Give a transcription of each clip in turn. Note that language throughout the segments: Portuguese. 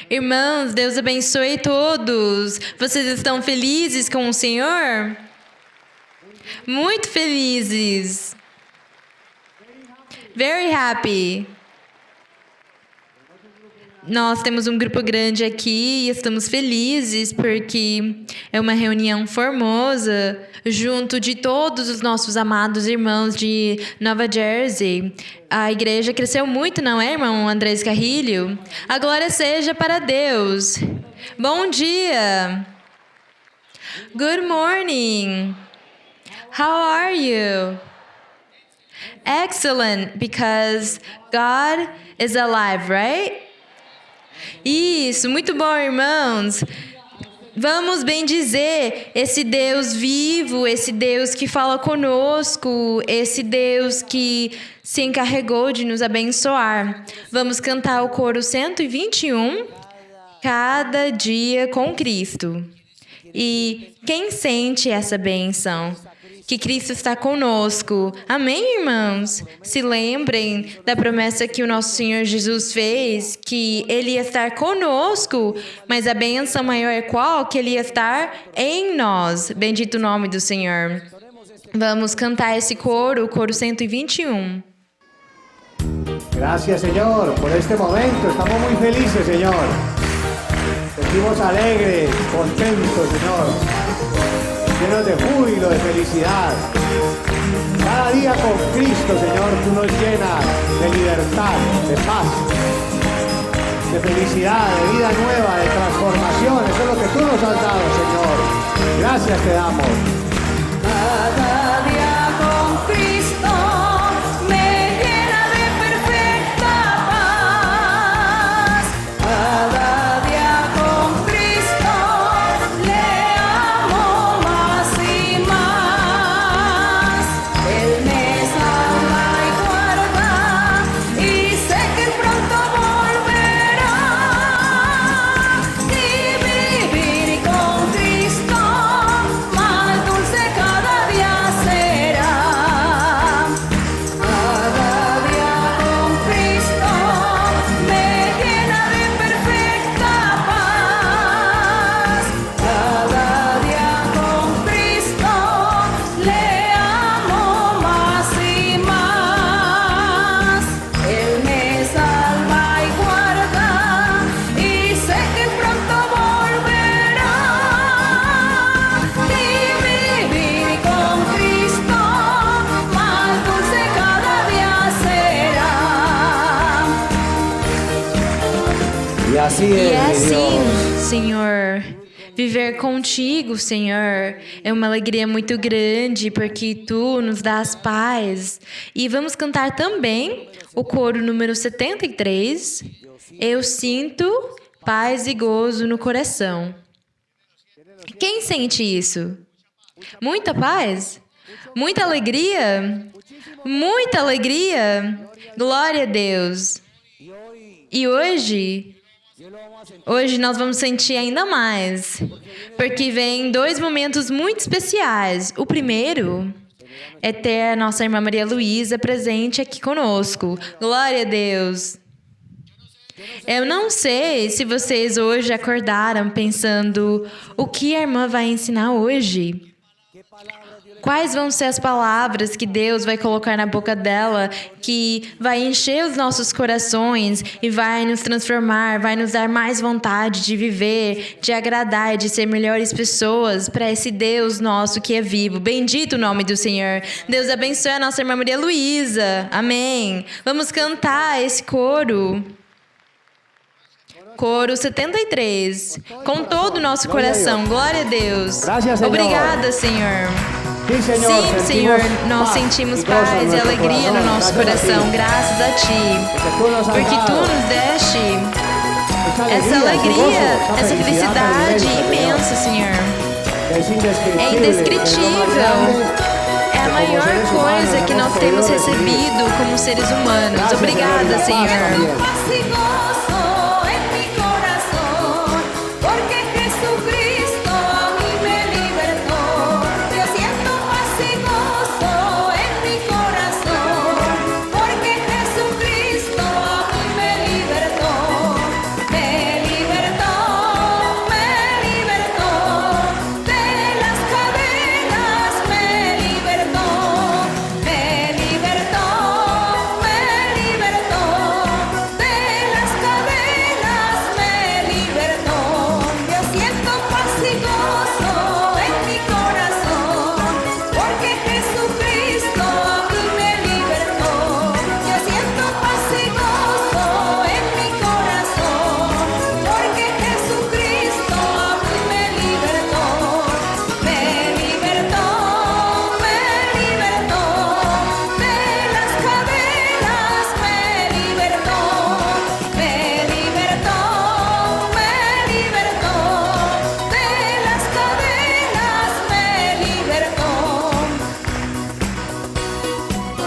Irmãos, Deus abençoe todos. Vocês estão felizes com o Senhor? Muito felizes. Very happy. Nós temos um grupo grande aqui e estamos felizes porque é uma reunião formosa junto de todos os nossos amados irmãos de Nova Jersey. A igreja cresceu muito, não é, irmão Andrés Carrilho? A glória seja para Deus. Bom dia. Good morning. How are you? Excellent, because God is alive, right? Isso, muito bom, irmãos. Vamos bendizer esse Deus vivo, esse Deus que fala conosco, esse Deus que se encarregou de nos abençoar. Vamos cantar o coro 121, Cada Dia com Cristo. E quem sente essa bênção? Que Cristo está conosco. Amém, irmãos? Se lembrem da promessa que o nosso Senhor Jesus fez, que Ele ia estar conosco, mas a bênção maior é qual? Que Ele ia estar em nós. Bendito o nome do Senhor. Vamos cantar esse coro, o coro 121. Gracias, Señor, por este momento. Estamos muy felices, Señor. Sentimos alegres, contentos, Señor. Llenos de júbilo, de felicidad. Cada día con Cristo, Señor, tú nos llenas de libertad, de paz, de felicidad, de vida nueva, de transformación. Eso es lo que tú nos has dado, Señor. Gracias te damos. Cada día con Cristo me llena de perfecta paz. Cada día con Cristo le amo más y más. Él me salva y guarda y sé que pronto volverá. Y vivir con Cristo más dulce cada día será. Cada día con Cristo me llena de perfecta paz. Cada día con Cristo le amo más y más. Él me salva y guarda y sé que pronto volverá. Y vivir con Cristo más dulce cada día será. Y así E es, é mi assim, Dios. Senhor, viver contigo, Senhor, é uma alegria muito grande, porque Tu nos dás paz. E vamos cantar também o coro número 73, Eu sinto paz e gozo no coração. Quem sente isso? Muita paz? Muita alegria? Muita alegria? Glória a Deus! E hoje nós vamos sentir ainda mais, porque vem dois momentos muito especiais. O primeiro é ter a nossa irmã Maria Luísa presente aqui conosco. Glória a Deus! Eu não sei se vocês hoje acordaram pensando o que a irmã vai ensinar hoje. Quais vão ser as palavras que Deus vai colocar na boca dela, que vai encher os nossos corações e vai nos transformar, vai nos dar mais vontade de viver, de agradar e de ser melhores pessoas para esse Deus nosso que é vivo. Bendito o nome do Senhor. Deus abençoe a nossa irmã Maria Luísa. Amém. Vamos cantar esse coro. Coro 73. Com todo o nosso coração. Glória a Deus. Gracias, Señor. Obrigada, Senhor. Sí, Señor, Sim, Senhor, sentimos nós paz sentimos y gozo en paz e nuestro alegria no nosso coração, graças a Ti. Porque Tu nos deste essa alegria, essa felicidade imensa, Senhor. É indescritível. É a maior coisa que nós temos recebido como seres humanos. Obrigada, Senhor. Paz y gozo en mi corazón, porque Jesucristo a mí me libertó. Yo siento paz y gozo en mi corazón, porque Jesucristo a mí me libertó. Me libertó.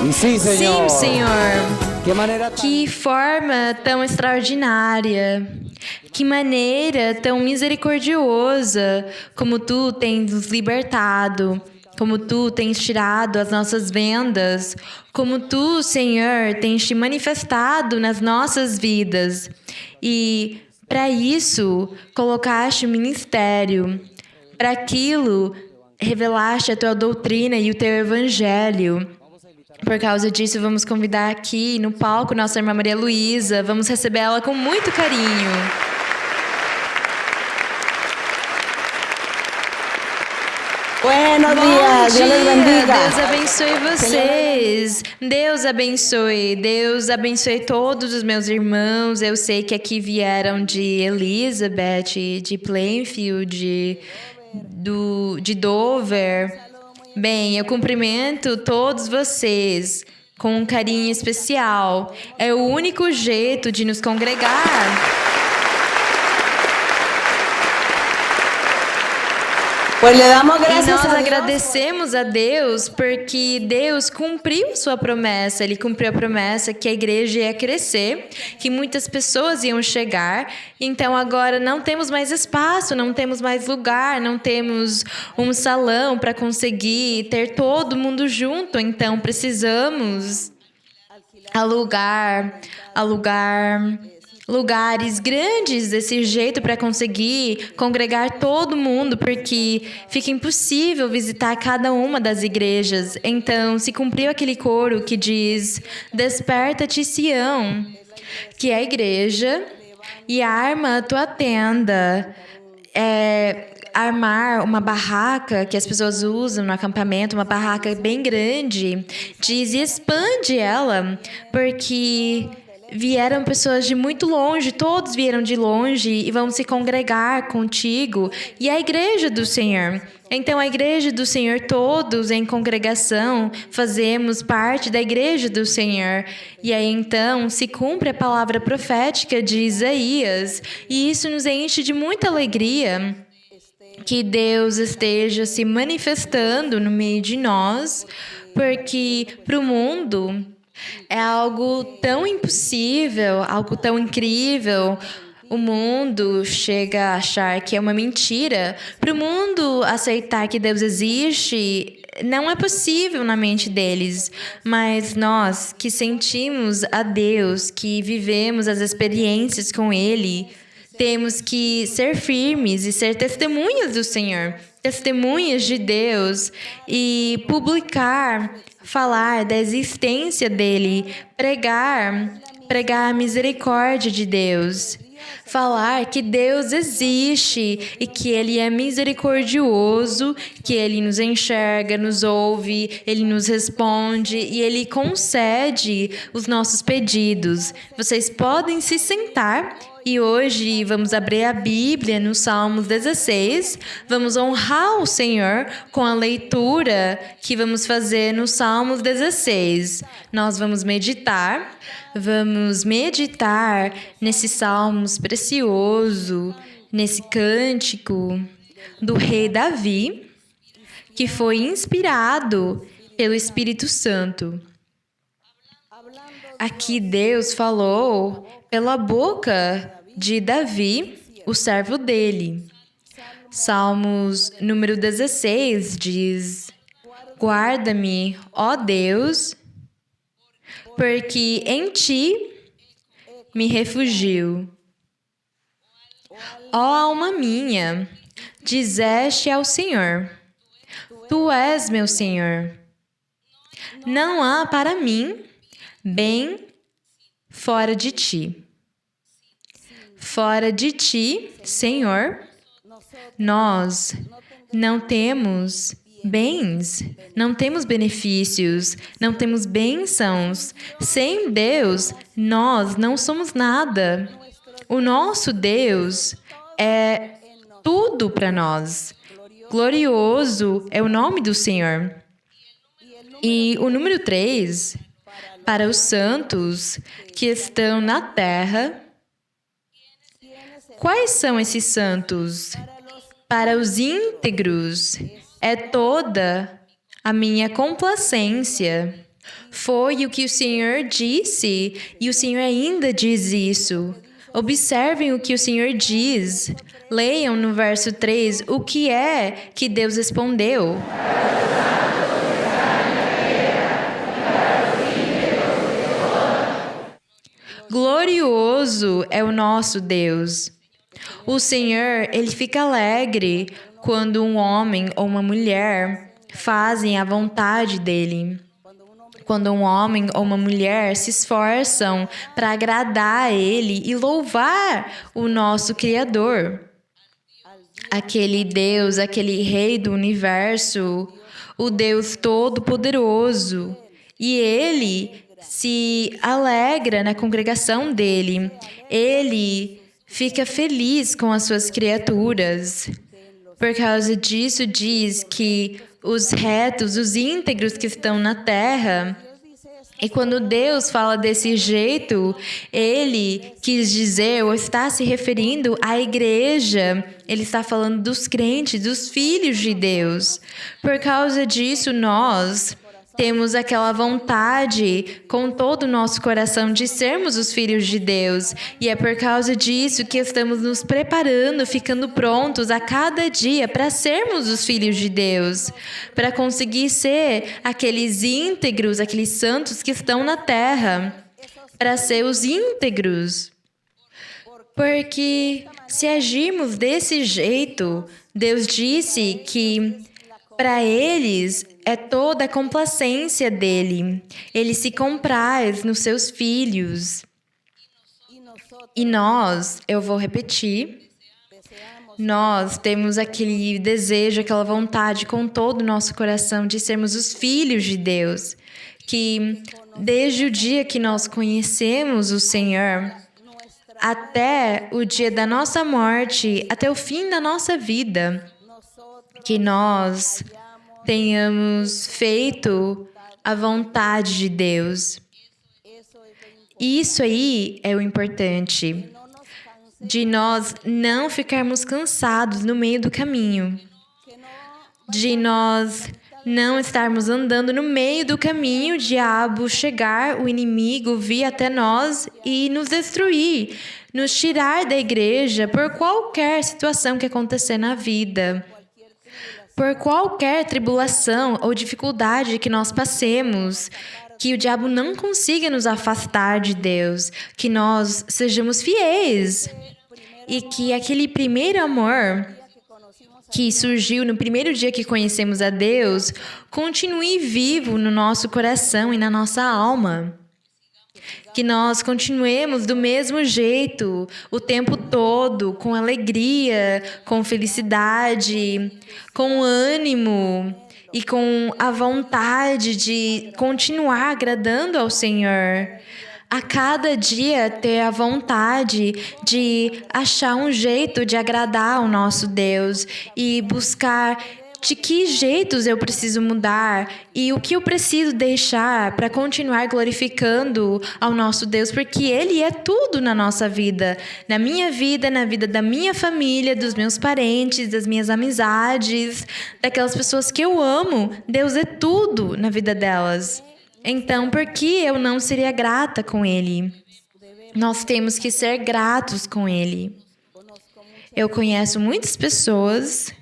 Y sí, Señor. Sim, Senhor. Qué manera tan... Que forma tão extraordinária, que maneira tão misericordiosa, como Tu tens nos libertado, como Tu tens tirado as nossas vendas, como Tu, Senhor, tens te manifestado nas nossas vidas. E para isso, colocaste o ministério, para aquilo, revelaste a Tua doutrina e o Teu evangelho. Por causa disso, vamos convidar aqui no palco nossa irmã Maria Luísa. Vamos receber ela com muito carinho. Buenos Bom días, dia, Dios les bendiga. Deus abençoe vocês. Deus abençoe. Deus abençoe todos os meus irmãos. Eu sei que aqui vieram de Elizabeth, de Plainfield, de Dover. Bem, eu cumprimento todos vocês com um carinho especial. É o único jeito de nos congregar. Pues le damos E gracias nós a Dios. agradecemos a Deus porque Deus cumpriu sua promessa. Ele cumpriu a promessa que a igreja ia crescer, que muitas pessoas iam chegar. Então agora não temos mais espaço, não temos mais lugar, não temos um salão para conseguir ter todo mundo junto. Então precisamos alugar lugares grandes desse jeito para conseguir congregar todo mundo, porque fica impossível visitar cada uma das igrejas. Então, se cumpriu aquele coro que diz: Desperta-te, Sião, que é a igreja, e arma a tua tenda. Armar uma barraca que as pessoas usam no acampamento, uma barraca bem grande, diz e expande ela, porque vieram pessoas de muito longe, todos vieram de longe e vão se congregar contigo. E a igreja do Senhor. Então, a igreja do Senhor, todos em congregação, fazemos parte da igreja do Senhor. E aí, então, se cumpre a palavra profética de Isaías. E isso nos enche de muita alegria. Que Deus esteja se manifestando no meio de nós, porque para o mundo é algo tão impossível, algo tão incrível. O mundo chega a achar que é uma mentira. Para o mundo aceitar que Deus existe, não é possível na mente deles. Mas nós que sentimos a Deus, que vivemos as experiências com Ele, temos que ser firmes e ser testemunhas do Senhor, testemunhas de Deus e publicar, falar da existência dele, pregar a misericórdia de Deus, falar que Deus existe e que Ele é misericordioso, que Ele nos enxerga, nos ouve, Ele nos responde e Ele concede os nossos pedidos. Vocês podem se sentar. E hoje vamos abrir a Bíblia no Salmos 16. Vamos honrar o Senhor com a leitura que vamos fazer no Salmos 16. Nós vamos meditar nesse Salmos precioso, nesse cântico do rei Davi, que foi inspirado pelo Espírito Santo. Aqui Deus falou pela boca de Davi, o servo dele. Salmos número 16 diz: Guarda-me, ó Deus, porque em ti me refugio. Ó alma minha, dizeste ao Senhor: Tu és meu Senhor. Não há para mim bem fora de ti. Fora de ti, Senhor, nós não temos bens, não temos benefícios, não temos bênçãos. Sem Deus, nós não somos nada. O nosso Deus é tudo para nós. Glorioso é o nome do Senhor. E o número 3, para os santos que estão na terra. Quais são esses santos? Para os íntegros é toda a minha complacência. Foi o que o Senhor disse, e o Senhor ainda diz isso. Observem o que o Senhor diz. Leiam no verso 3 o que é que Deus respondeu. Glorioso é o nosso Deus. O Senhor, ele fica alegre quando um homem ou uma mulher fazem a vontade dele. Quando um homem ou uma mulher se esforçam para agradar a ele e louvar o nosso Criador. Aquele Deus, aquele Rei do universo, o Deus Todo-Poderoso. E ele se alegra na congregação dele. Ele fica feliz com as suas criaturas. Por causa disso, diz que os retos, os íntegros que estão na terra. E quando Deus fala desse jeito, ele quis dizer, ou está se referindo à igreja. Ele está falando dos crentes, dos filhos de Deus. Por causa disso, nós temos aquela vontade com todo o nosso coração de sermos os filhos de Deus. E é por causa disso que estamos nos preparando, ficando prontos a cada dia para sermos os filhos de Deus. Para conseguir ser aqueles íntegros, aqueles santos que estão na terra. Para ser os íntegros. Porque se agirmos desse jeito, Deus disse que para eles é toda a complacência dele. Ele se compraz nos seus filhos. E nós, eu vou repetir, nós temos aquele desejo, aquela vontade com todo o nosso coração de sermos os filhos de Deus. Que desde o dia que nós conhecemos o Senhor, até o dia da nossa morte, até o fim da nossa vida, que nós tenhamos feito a vontade de Deus. Isso aí é o importante, de nós não ficarmos cansados no meio do caminho, de nós não estarmos andando no meio do caminho, o diabo chegar, o inimigo vir até nós e nos destruir, nos tirar da igreja por qualquer situação que acontecer na vida. Por qualquer tribulação ou dificuldade que nós passemos, que o diabo não consiga nos afastar de Deus, que nós sejamos fiéis e que aquele primeiro amor que surgiu no primeiro dia que conhecemos a Deus continue vivo no nosso coração e na nossa alma. Que nós continuemos do mesmo jeito, o tempo todo, com alegria, com felicidade, com ânimo e com a vontade de continuar agradando ao Senhor. A cada dia ter a vontade de achar um jeito de agradar ao nosso Deus e buscar de que jeitos eu preciso mudar e o que eu preciso deixar para continuar glorificando ao nosso Deus, porque Ele é tudo na nossa vida, na vida da minha família, dos meus parentes, das minhas amizades, daquelas pessoas que eu amo. Deus é tudo na vida delas. Então, por que eu não seria grata com Ele? Nós temos que ser gratos com Ele. Eu conheço muitas pessoas...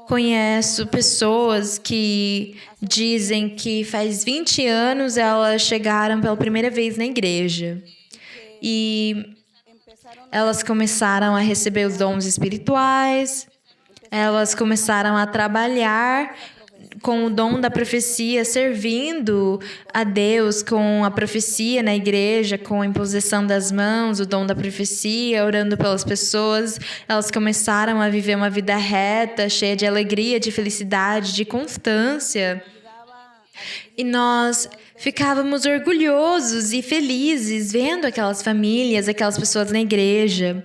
Conheço pessoas que dizem que faz 20 anos elas chegaram pela primeira vez na igreja. E elas começaram a receber os dons espirituais, elas começaram a trabalhar com o dom da profecia, servindo a Deus com a profecia na igreja, com a imposição das mãos, o dom da profecia, orando pelas pessoas. Elas começaram a viver uma vida reta, cheia de alegria, de felicidade, de constância. E nós ficávamos orgulhosos e felizes vendo aquelas famílias, aquelas pessoas na igreja.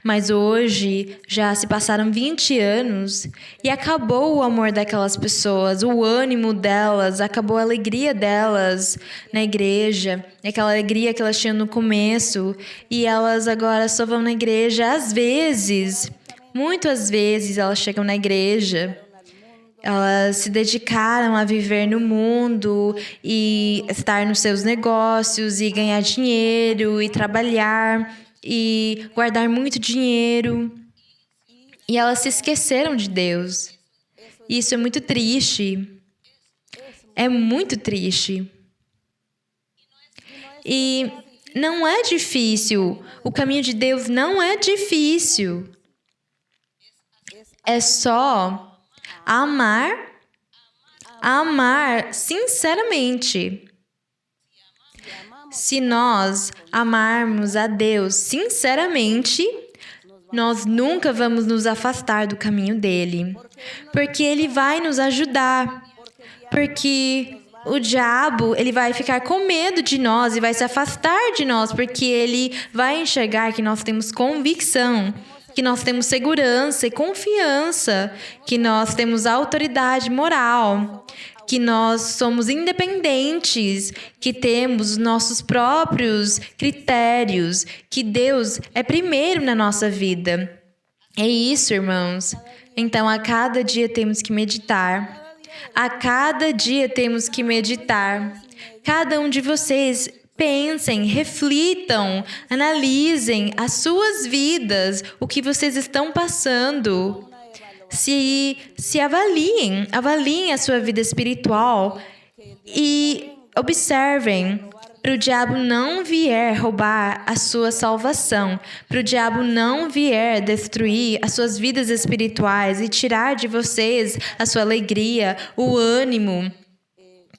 Mas hoje já se passaram 20 anos e acabou o amor daquelas pessoas, o ânimo delas, acabou a alegria delas na igreja, aquela alegria que elas tinham no começo, e elas agora só vão na igreja às vezes, muitas vezes elas chegam na igreja. Elas se dedicaram a viver no mundo e estar nos seus negócios e ganhar dinheiro e trabalhar e guardar muito dinheiro. E elas se esqueceram de Deus. Isso é muito triste. É muito triste. E não é difícil. O caminho de Deus não é difícil. É só amar sinceramente. Se nós amarmos a Deus sinceramente, nós nunca vamos nos afastar do caminho dele, porque ele vai nos ajudar, porque o diabo, ele vai ficar com medo de nós e vai se afastar de nós, porque ele vai enxergar que nós temos convicção, que nós temos segurança e confiança, que nós temos autoridade moral, que nós somos independentes, que temos nossos próprios critérios, que Deus é primeiro na nossa vida. É isso, irmãos. Então, a cada dia temos que meditar. A cada dia temos que meditar. Cada um de vocês pensem, reflitam, analisem as suas vidas, o que vocês estão passando. Se avaliem a sua vida espiritual e observem para o diabo não vier roubar a sua salvação, para o diabo não vier destruir as suas vidas espirituais e tirar de vocês a sua alegria, o ânimo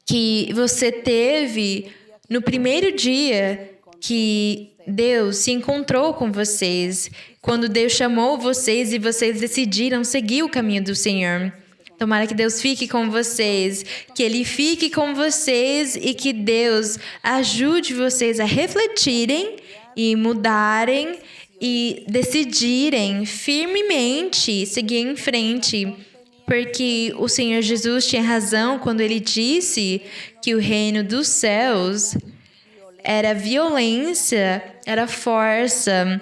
que você teve no primeiro dia que Deus se encontrou com vocês, quando Deus chamou vocês e vocês decidiram seguir o caminho do Senhor. Tomara que Deus fique com vocês, que Ele fique com vocês e que Deus ajude vocês a refletirem e mudarem e decidirem firmemente seguir em frente. Porque o Senhor Jesus tinha razão quando Ele disse que o reino dos céus era violência, era força,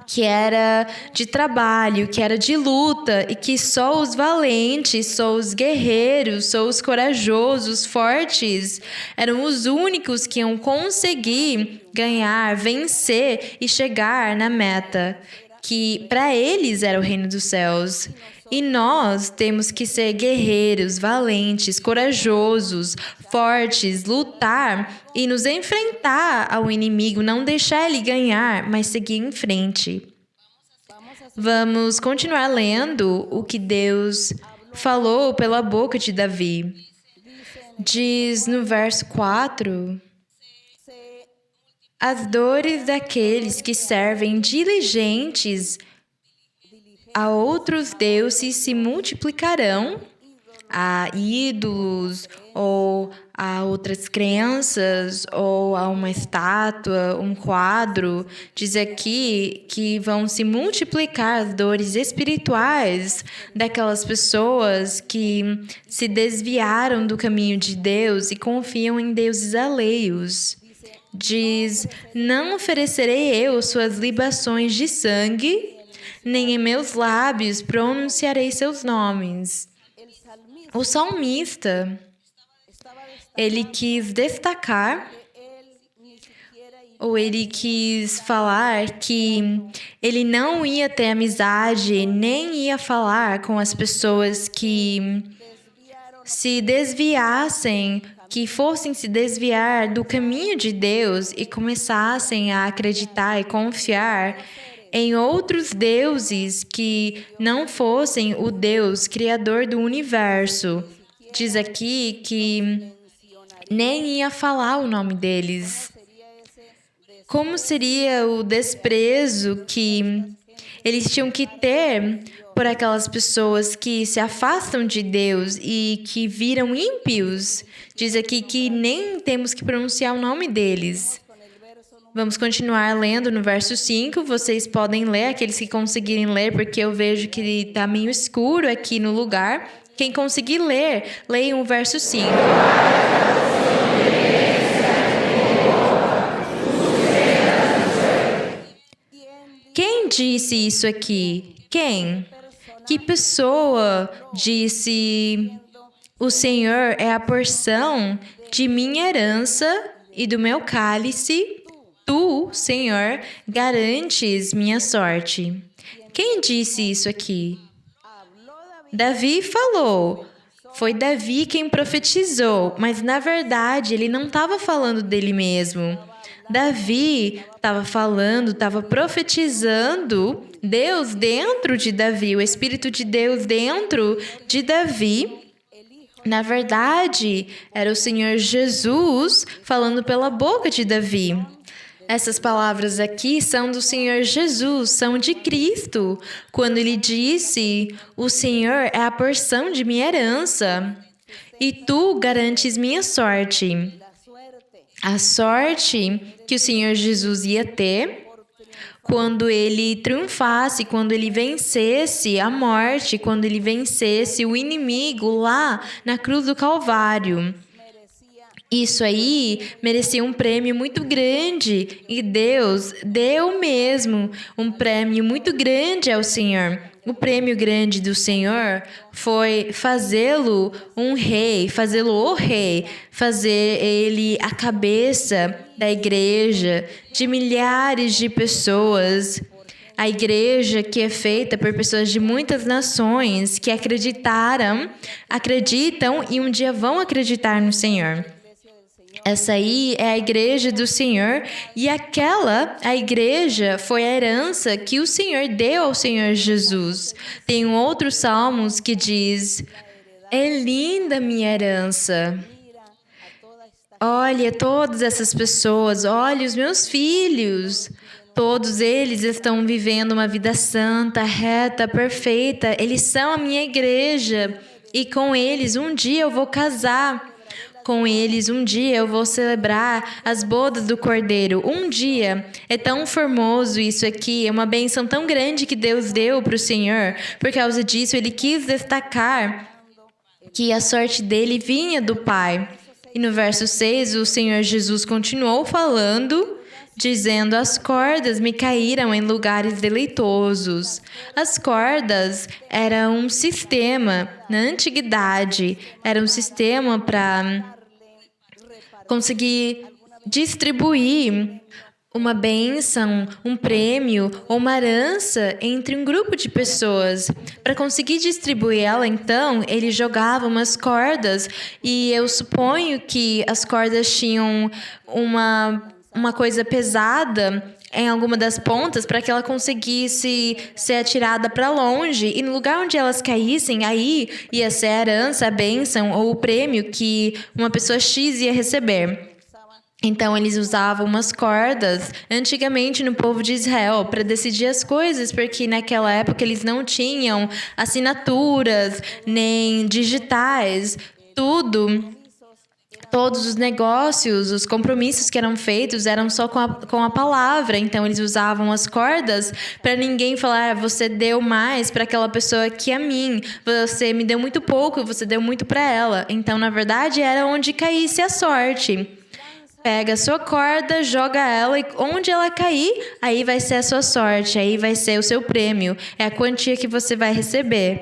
que era de trabalho, que era de luta, e que só os valentes, só os guerreiros, só os corajosos, fortes, eram os únicos que iam conseguir ganhar, vencer e chegar na meta, que para eles era o reino dos céus. E nós temos que ser guerreiros, valentes, corajosos, fortes, lutar e nos enfrentar ao inimigo, não deixar ele ganhar, mas seguir em frente. Vamos continuar lendo o que Deus falou pela boca de Davi. Diz no verso 4: as dores daqueles que servem diligentes a outros deuses se multiplicarão, a ídolos, ou a outras crenças, ou a uma estátua, um quadro. Diz aqui que vão se multiplicar as dores espirituais daquelas pessoas que se desviaram do caminho de Deus e confiam em deuses alheios. Diz: não oferecerei eu suas libações de sangue, nem em meus lábios pronunciarei seus nomes. O salmista, ele quis destacar, ou ele quis falar que ele não ia ter amizade, nem ia falar com as pessoas que se desviassem, que fossem se desviar do caminho de Deus e começassem a acreditar e confiar em outros deuses que não fossem o Deus criador do universo. Diz aqui que nem ia falar o nome deles. Como seria o desprezo que eles tinham que ter por aquelas pessoas que se afastam de Deus e que viram ímpios? Diz aqui que nem temos que pronunciar o nome deles. Vamos continuar lendo no verso 5. Vocês podem ler, aqueles que conseguirem ler, porque eu vejo que está meio escuro aqui no lugar. Quem conseguir ler, leiam o verso 5. Quem disse isso aqui? Quem? Que pessoa disse: o Senhor é a porção de minha herança e do meu cálice, tu, Senhor, garantes minha sorte. Quem disse isso aqui? Davi falou. Foi Davi quem profetizou, mas na verdade ele não estava falando dele mesmo. Davi estava falando, estava profetizando Deus dentro de Davi, o Espírito de Deus dentro de Davi. Na verdade, era o Senhor Jesus falando pela boca de Davi. Essas palavras aqui são do Senhor Jesus, são de Cristo, quando ele disse: o Senhor é a porção de minha herança e tu garantes minha sorte. A sorte que o Senhor Jesus ia ter quando ele triunfasse, quando ele vencesse a morte, quando ele vencesse o inimigo lá na cruz do Calvário. Isso aí merecia um prêmio muito grande e Deus deu mesmo um prêmio muito grande ao Senhor. O prêmio grande do Senhor foi fazê-lo um rei, fazê-lo o rei, fazer ele a cabeça da igreja, de milhares de pessoas. A igreja que é feita por pessoas de muitas nações que acreditam e um dia vão acreditar no Senhor. Essa aí é a igreja do Senhor e a igreja foi a herança que o Senhor deu ao Senhor Jesus. Tem um outro Salmos que diz: é linda minha herança. Olha todas essas pessoas, olha os meus filhos. Todos eles estão vivendo uma vida santa, reta, perfeita. Eles são a minha igreja e com eles um dia eu vou casar. Com eles, um dia eu vou celebrar as bodas do Cordeiro. Um dia. É tão formoso isso aqui. É uma bênção tão grande que Deus deu para o Senhor. Por causa disso, ele quis destacar que a sorte dele vinha do Pai. E no verso 6, o Senhor Jesus continuou falando, dizendo: as cordas me caíram em lugares deleitosos. As cordas eram um sistema, na antiguidade, era um sistema para conseguir distribuir uma bênção, um prêmio ou uma herança entre um grupo de pessoas. Para conseguir distribuir ela, então, ele jogava umas cordas e eu suponho que as cordas tinham uma coisa pesada em alguma das pontas para que ela conseguisse ser atirada para longe. E no lugar onde elas caíssem, aí ia ser a herança, a bênção ou o prêmio que uma pessoa X ia receber. Então, eles usavam umas cordas, antigamente no povo de Israel, para decidir as coisas, porque naquela época eles não tinham assinaturas, nem digitais, todos os negócios, os compromissos que eram feitos eram só com a palavra. Então, eles usavam as cordas para ninguém falar: você deu mais para aquela pessoa que a mim. Você me deu muito pouco, você deu muito para ela. Então, na verdade, era onde caísse a sorte. Pega a sua corda, joga ela e onde ela cair, aí vai ser a sua sorte, aí vai ser o seu prêmio. É a quantia que você vai receber.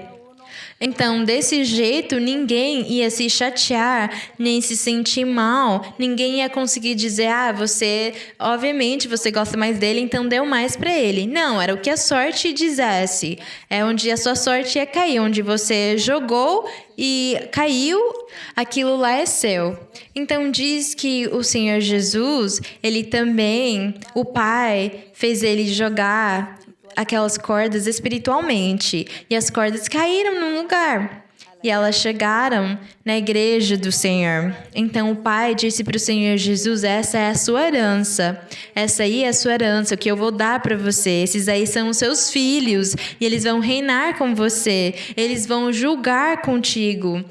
Então, desse jeito, ninguém ia se chatear, nem se sentir mal. Ninguém ia conseguir dizer: obviamente, você gosta mais dele, então deu mais para ele. Não, era o que a sorte dissesse. É onde a sua sorte ia cair, onde você jogou e caiu, aquilo lá é seu. Então, diz que o Senhor Jesus, ele também, o Pai, fez ele jogar aquelas cordas espiritualmente. E as cordas caíram num lugar. E elas chegaram na igreja do Senhor. Então o Pai disse para o Senhor Jesus: essa é a sua herança. Essa aí é a sua herança, o que eu vou dar para você. Esses aí são os seus filhos. E eles vão reinar com você. Eles vão julgar contigo.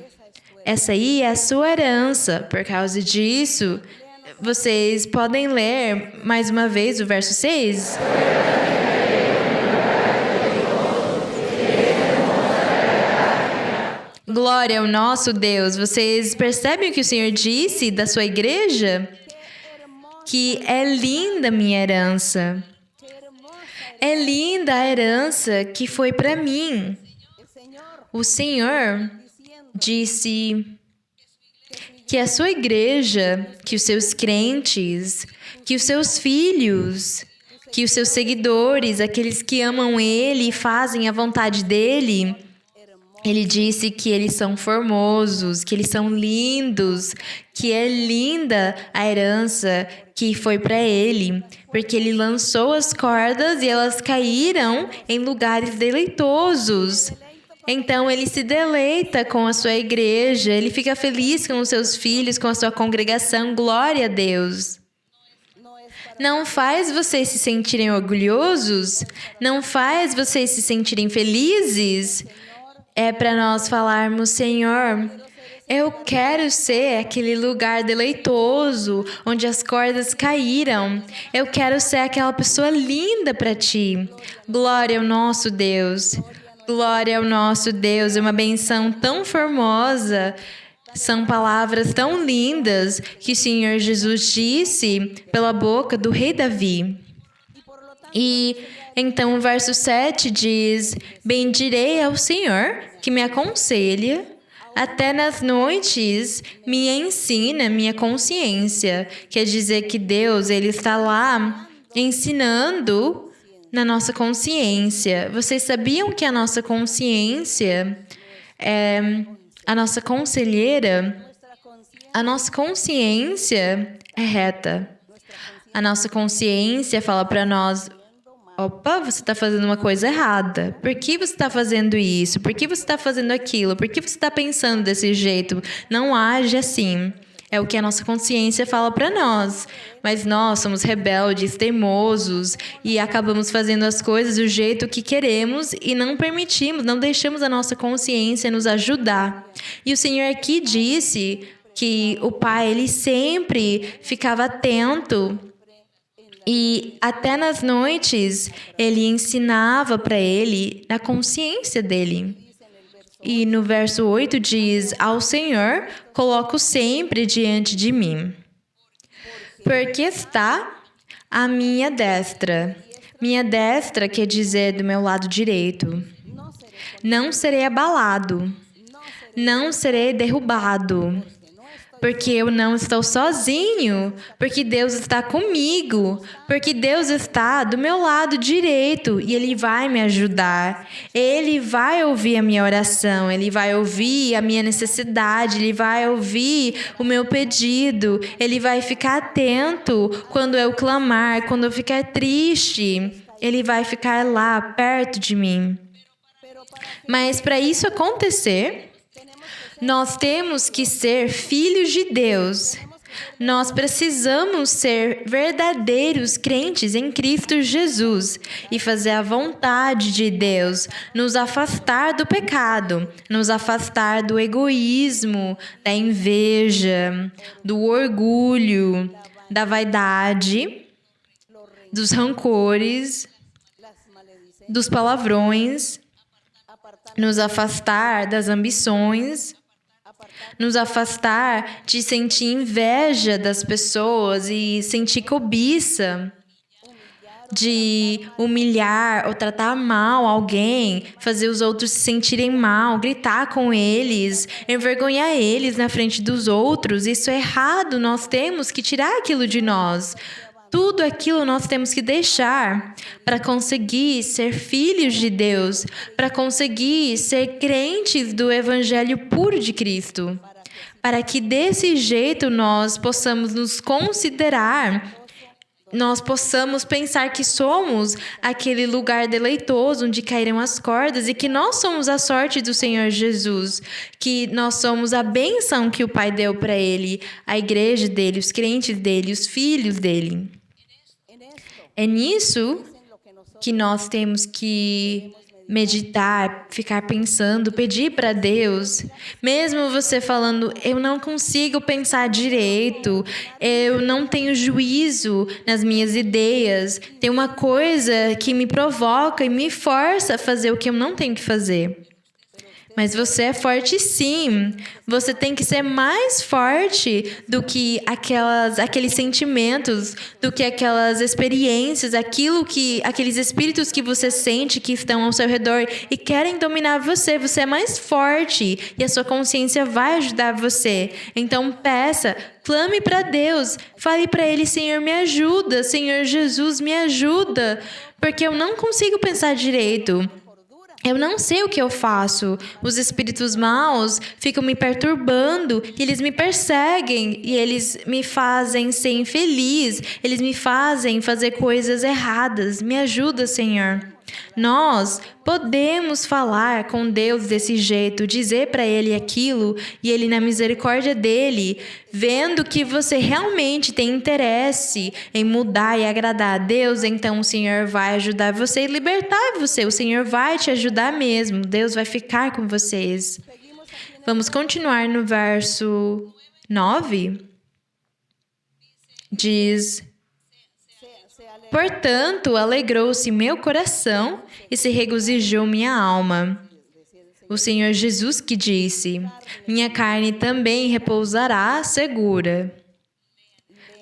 Essa aí é a sua herança. Por causa disso, vocês podem ler mais uma vez o verso 6? Glória ao nosso Deus. Vocês percebem o que o Senhor disse da sua igreja? Que é linda minha herança. É linda a herança que foi para mim. o Senhor disse que a sua igreja, que os seus crentes, que os seus filhos, que os seus seguidores, aqueles que amam Ele e fazem a vontade dEle, Ele disse que eles são formosos, que eles são lindos, que é linda a herança que foi para Ele, porque Ele lançou as cordas e elas caíram em lugares deleitosos. Então, Ele se deleita com a sua igreja, Ele fica feliz com os seus filhos, com a sua congregação. Glória a Deus! Não faz vocês se sentirem orgulhosos? Não faz vocês se sentirem felizes? É para nós falarmos, Senhor, eu quero ser aquele lugar deleitoso, onde as cordas caíram. Eu quero ser aquela pessoa linda para Ti. Glória ao nosso Deus. Glória ao nosso Deus. É uma benção tão formosa. São palavras tão lindas que o Senhor Jesus disse pela boca do rei Davi. E então o verso 7 diz: bendirei ao Senhor que me aconselha, até nas noites me ensina minha consciência. Quer dizer que Deus, Ele está lá ensinando na nossa consciência. Vocês sabiam que a nossa consciência é a nossa conselheira? A nossa consciência é reta. A nossa consciência fala para nós: opa, você está fazendo uma coisa errada. Por que você está fazendo isso? Por que você está fazendo aquilo? Por que você está pensando desse jeito? Não age assim. É o que a nossa consciência fala para nós. Mas nós somos rebeldes, teimosos e acabamos fazendo as coisas do jeito que queremos e não permitimos, não deixamos a nossa consciência nos ajudar. E o Senhor aqui disse que o Pai, Ele sempre ficava atento e até nas noites Ele ensinava para ele na consciência dele. E no verso 8 diz: ao Senhor coloco sempre diante de mim, porque está à minha destra. Minha destra quer dizer do meu lado direito. Não serei abalado, não serei derrubado, porque eu não estou sozinho, porque Deus está comigo, porque Deus está do meu lado direito e Ele vai me ajudar. Ele vai ouvir a minha oração, Ele vai ouvir a minha necessidade, Ele vai ouvir o meu pedido, Ele vai ficar atento quando eu clamar, quando eu ficar triste, Ele vai ficar lá perto de mim. Mas para isso acontecer, nós temos que ser filhos de Deus. Nós precisamos ser verdadeiros crentes em Cristo Jesus e fazer a vontade de Deus, nos afastar do pecado, nos afastar do egoísmo, da inveja, do orgulho, da vaidade, dos rancores, dos palavrões, nos afastar das ambições, nos afastar de sentir inveja das pessoas e sentir cobiça, de humilhar ou tratar mal alguém, fazer os outros se sentirem mal, gritar com eles, envergonhar eles na frente dos outros. Isso é errado, nós temos que tirar aquilo de nós. Tudo aquilo nós temos que deixar para conseguir ser filhos de Deus, para conseguir ser crentes do Evangelho puro de Cristo, para que desse jeito nós possamos nos considerar, nós possamos pensar que somos aquele lugar deleitoso onde caíram as cordas e que nós somos a sorte do Senhor Jesus, que nós somos a bênção que o Pai deu para Ele, a igreja dele, os crentes dele, os filhos dele. É nisso que nós temos que meditar, ficar pensando, pedir para Deus. Mesmo você falando, eu não consigo pensar direito, eu não tenho juízo nas minhas ideias, tem uma coisa que me provoca e me força a fazer o que eu não tenho que fazer. Mas você é forte sim. Você tem que ser mais forte do que aqueles sentimentos, do que aquelas experiências, aqueles espíritos que você sente que estão ao seu redor e querem dominar você. Você é mais forte e a sua consciência vai ajudar você. Então peça, clame para Deus, fale para Ele: Senhor, me ajuda, Senhor Jesus, me ajuda, porque eu não consigo pensar direito. Eu não sei o que eu faço. Os espíritos maus ficam me perturbando, e eles me perseguem, e eles me fazem ser infeliz, eles me fazem fazer coisas erradas. Me ajuda, Senhor. Nós podemos falar com Deus desse jeito, dizer para Ele aquilo, e Ele, na misericórdia dEle, vendo que você realmente tem interesse em mudar e agradar a Deus, então o Senhor vai ajudar você e libertar você. O Senhor vai te ajudar mesmo. Deus vai ficar com vocês. Vamos continuar no verso 9. Diz: portanto, alegrou-se meu coração e se regozijou minha alma. O Senhor Jesus que disse: minha carne também repousará segura.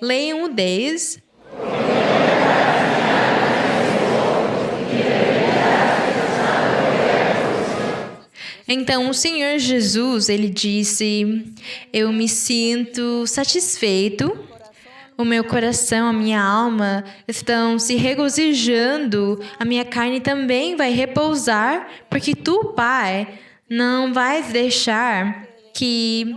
Leiam o 10. Então o Senhor Jesus, Ele disse: eu me sinto satisfeito. O meu coração, a minha alma estão se regozijando, a minha carne também vai repousar, porque tu, Pai, não vais deixar que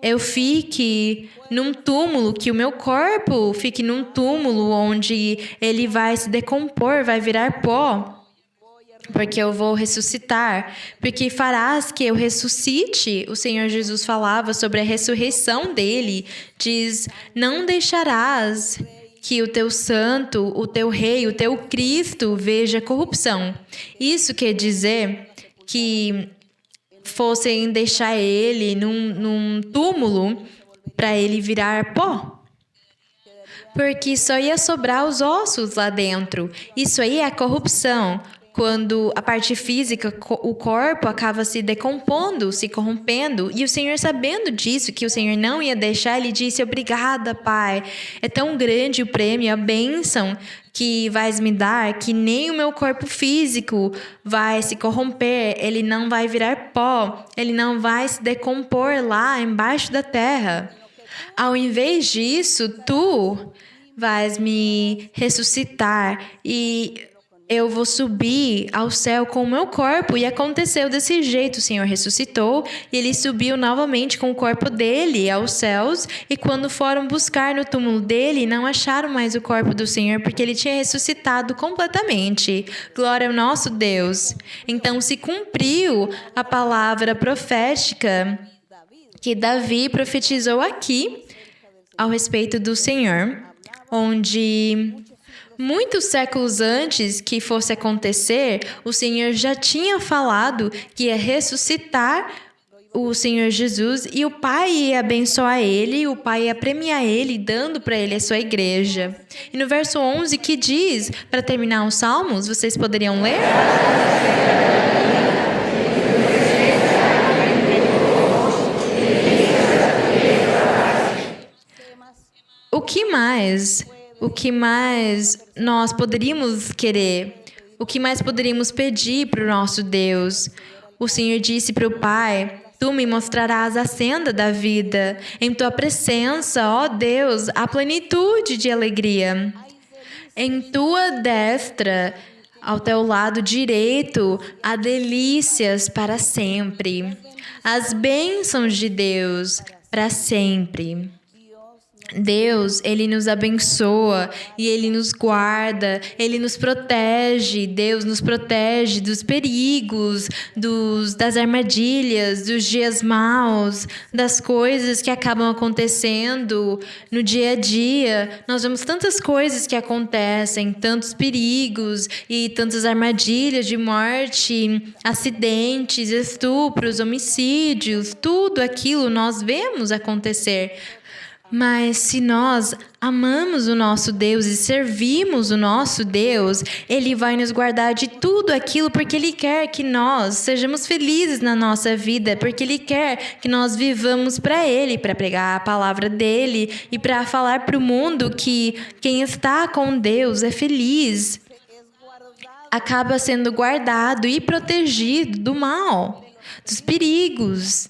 eu fique num túmulo, que o meu corpo fique num túmulo onde ele vai se decompor, vai virar pó. Porque eu vou ressuscitar, porque farás que eu ressuscite. O Senhor Jesus falava sobre a ressurreição dele. Diz: não deixarás que o teu santo, o teu rei, o teu Cristo veja corrupção. Isso quer dizer que fossem deixar ele num túmulo para ele virar pó. Porque só ia sobrar os ossos lá dentro. Isso aí é a corrupção. Quando a parte física, o corpo acaba se decompondo, se corrompendo. E o Senhor, sabendo disso, que o Senhor não ia deixar, Ele disse: obrigada, Pai. É tão grande o prêmio, a bênção que vais me dar, que nem o meu corpo físico vai se corromper. Ele não vai virar pó. Ele não vai se decompor lá embaixo da terra. Ao invés disso, tu vais me ressuscitar e eu vou subir ao céu com o meu corpo. E aconteceu desse jeito. O Senhor ressuscitou e ele subiu novamente com o corpo dele aos céus. E quando foram buscar no túmulo dele, não acharam mais o corpo do Senhor, porque ele tinha ressuscitado completamente. Glória ao nosso Deus. Então se cumpriu a palavra profética que Davi profetizou aqui ao respeito do Senhor, onde muitos séculos antes que fosse acontecer, o Senhor já tinha falado que ia ressuscitar o Senhor Jesus e o Pai ia abençoar ele, o Pai ia premiar ele, dando para ele a sua igreja. E no verso 11 que diz, para terminar os Salmos, vocês poderiam ler? O que mais nós poderíamos querer? O que mais poderíamos pedir para o nosso Deus? O Senhor disse para o Pai: tu me mostrarás a senda da vida. Em tua presença, ó Deus, há plenitude de alegria. Em tua destra, ao teu lado direito, há delícias para sempre. As bênçãos de Deus para sempre. Deus, Ele nos abençoa e Ele nos guarda, Ele nos protege. Deus nos protege dos perigos, das armadilhas, dos dias maus, das coisas que acabam acontecendo no dia a dia. Nós vemos tantas coisas que acontecem, tantos perigos e tantas armadilhas de morte, acidentes, estupros, homicídios, tudo aquilo nós vemos acontecer. Mas se nós amamos o nosso Deus e servimos o nosso Deus, Ele vai nos guardar de tudo aquilo porque Ele quer que nós sejamos felizes na nossa vida, porque Ele quer que nós vivamos para Ele, para pregar a palavra dEle e para falar para o mundo que quem está com Deus é feliz, acaba sendo guardado e protegido do mal, dos perigos.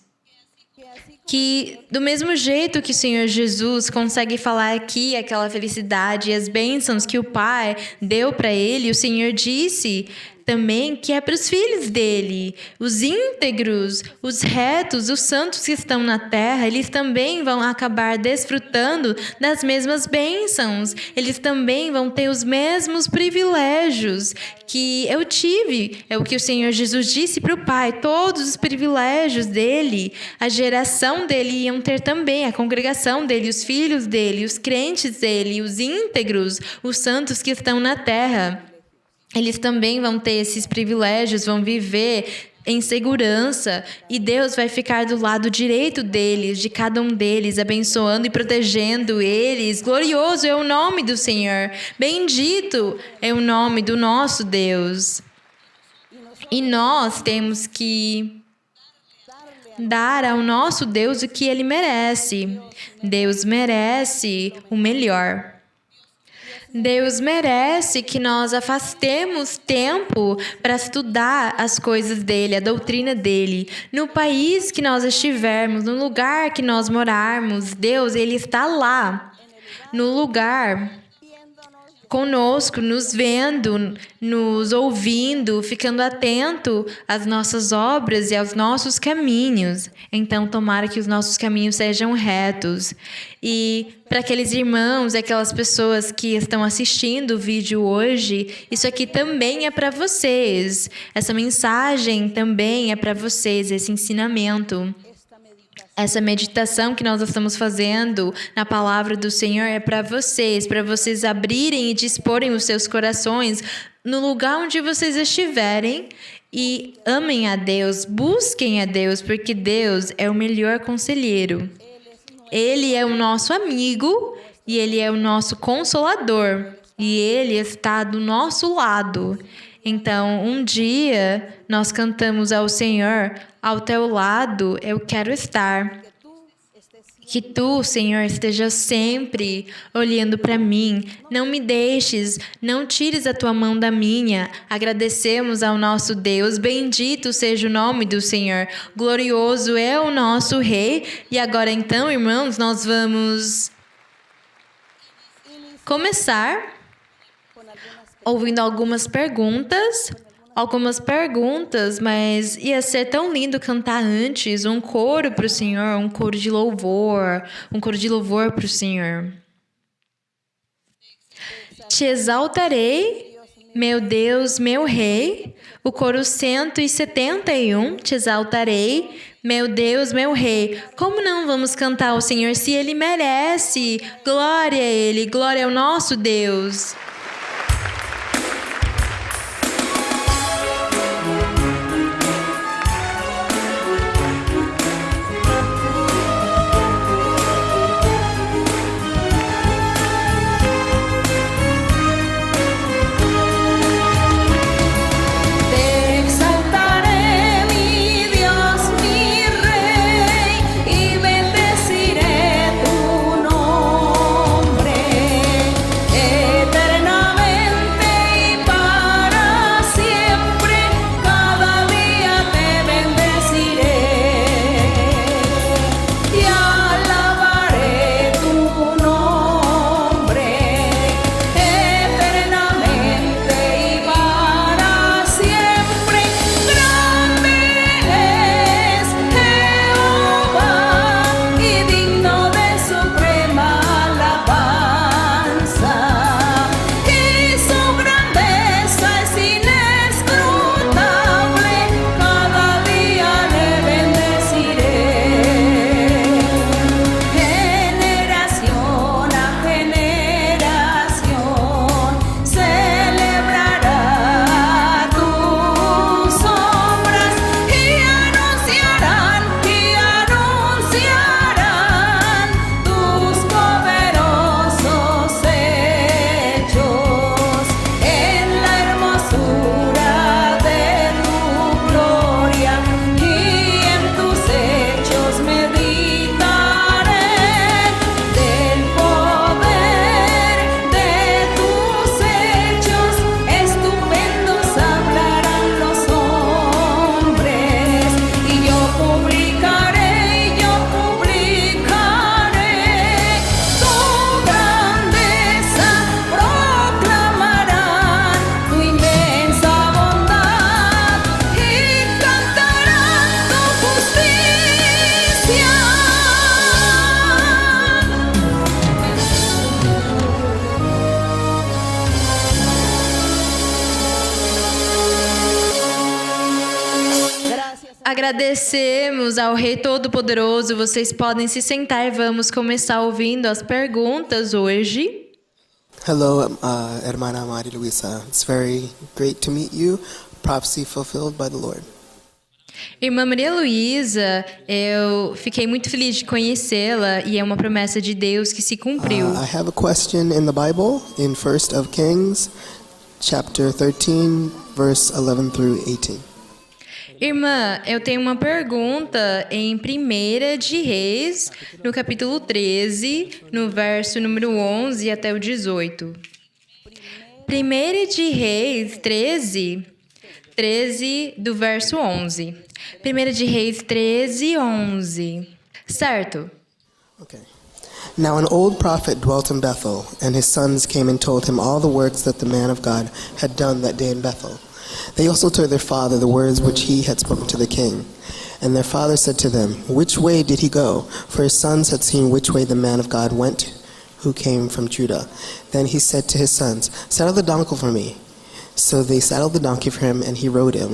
Que do mesmo jeito que o Senhor Jesus consegue falar aqui aquela felicidade e as bênçãos que o Pai deu para ele, o Senhor disse também que é para os filhos dele, os íntegros, os retos, os santos que estão na terra, eles também vão acabar desfrutando das mesmas bênçãos, eles também vão ter os mesmos privilégios que eu tive, é o que o Senhor Jesus disse para o Pai, todos os privilégios dele, a geração dele iam ter também, a congregação dele, os filhos dele, os crentes dele, os íntegros, os santos que estão na terra. Eles também vão ter esses privilégios, vão viver em segurança e Deus vai ficar do lado direito deles, de cada um deles, abençoando e protegendo eles. Glorioso é o nome do Senhor, bendito é o nome do nosso Deus. E nós temos que dar ao nosso Deus o que Ele merece. Deus merece o melhor. Deus merece que nós afastemos tempo para estudar as coisas dele, a doutrina dele. No país que nós estivermos, no lugar que nós morarmos, Deus, Ele está lá, no lugar, conosco, nos vendo, nos ouvindo, ficando atento às nossas obras e aos nossos caminhos. Então, tomara que os nossos caminhos sejam retos. E para aqueles irmãos e aquelas pessoas que estão assistindo o vídeo hoje, isso aqui também é para vocês. Essa mensagem também é para vocês, esse ensinamento. Essa meditação que nós estamos fazendo na palavra do Senhor é para vocês abrirem e disporem os seus corações no lugar onde vocês estiverem e amem a Deus, busquem a Deus, porque Deus é o melhor conselheiro. Ele é o nosso amigo e Ele é o nosso consolador e Ele está do nosso lado. Então, um dia nós cantamos ao Senhor, ao teu lado eu quero estar. Que tu, Senhor, esteja sempre olhando para mim. Não me deixes, não tires a tua mão da minha. Agradecemos ao nosso Deus. Bendito seja o nome do Senhor. Glorioso é o nosso Rei. E agora então, irmãos, nós vamos começar ouvindo algumas perguntas, mas ia ser tão lindo cantar antes um coro para o Senhor, um coro de louvor para o Senhor. Te exaltarei, meu Deus, meu Rei, o coro 171, te exaltarei, meu Deus, meu Rei. Como não vamos cantar ao Senhor se Ele merece? Glória a Ele, glória ao nosso Deus. Eterno Agradecemos ao Rei Todo-Poderoso. Vocês podem se sentar e vamos começar ouvindo as perguntas hoje. Hello, hermana Maria Luisa. It's very great to meet you. Prophecy fulfilled by the Lord. Irmã Maria Luísa, eu fiquei muito feliz de conhecê-la e é uma promessa de Deus que se cumpriu. I have a question in the Bible in 1st of Kings, chapter 13, verse 11 through 18. Irmã, eu tenho uma pergunta em 1 de Reis, no capítulo 13, no verso número 11 até o 18. 1 de Reis 13 do verso 11. 1 de Reis 13, 11. Certo? Okay. Now an old prophet dwelt in Bethel, and his sons came and told him all the works that the man of God had done that day in Bethel. They also told their father the words which he had spoken to the king. And their father said to them, Which way did he go? For his sons had seen which way the man of God went, who came from Judah. Then he said to his sons, Saddle the donkey for me. So they saddled the donkey for him, and he rode it,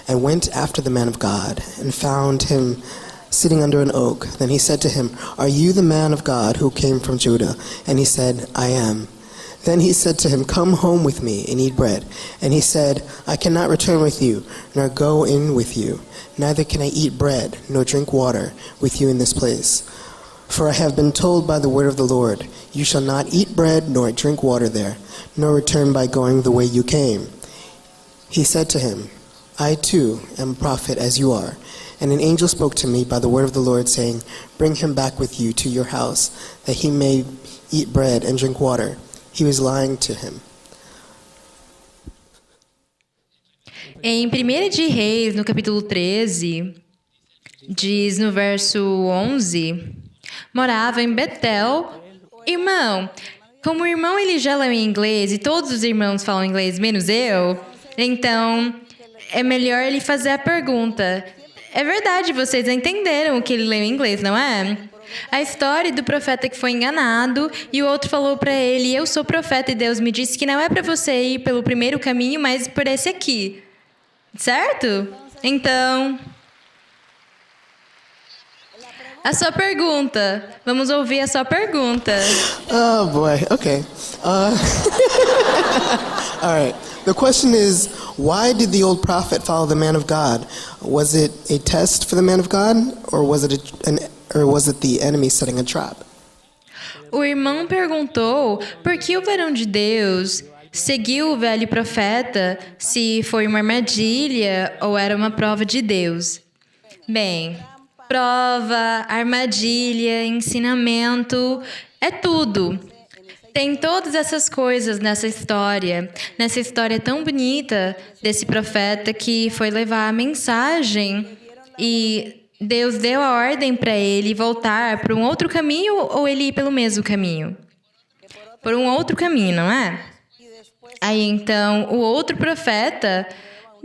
and went after the man of God, and found him sitting under an oak. Then he said to him, Are you the man of God who came from Judah? And he said, I am. Then he said to him, Come home with me and eat bread. And he said, I cannot return with you, nor go in with you. Neither can I eat bread, nor drink water with you in this place. For I have been told by the word of the Lord, You shall not eat bread, nor drink water there, nor return by going the way you came. He said to him, I too am a prophet as you are. And an angel spoke to me by the word of the Lord, saying, Bring him back with you to your house, that he may eat bread and drink water. He was lying to him. Em 1 de Reis, no capítulo 13, diz no verso 11, morava em Betel. Irmão, como o irmão ele já leu em inglês e todos os irmãos falam inglês, menos eu, então é melhor ele fazer a pergunta. É verdade, vocês entenderam o que ele leu em inglês, não é? A história do profeta que foi enganado e o outro falou para ele, eu sou profeta e Deus me disse que não é para você ir pelo primeiro caminho, mas por esse aqui. Certo? Então, a sua pergunta. Vamos ouvir a sua pergunta. Oh boy, okay. All right. The question is, why did the old prophet follow the man of God? Was it a test for the man of God, or was it the enemy setting a trap? O irmão perguntou por que o varão de Deus seguiu o velho profeta, se foi uma armadilha ou era uma prova de Deus. Bem, prova, armadilha, ensinamento, é tudo. Tem todas essas coisas nessa história tão bonita desse profeta que foi levar a mensagem e Deus deu a ordem para ele voltar para um outro caminho ou ele ir pelo mesmo caminho? Por um outro caminho, não é? Aí então o outro profeta,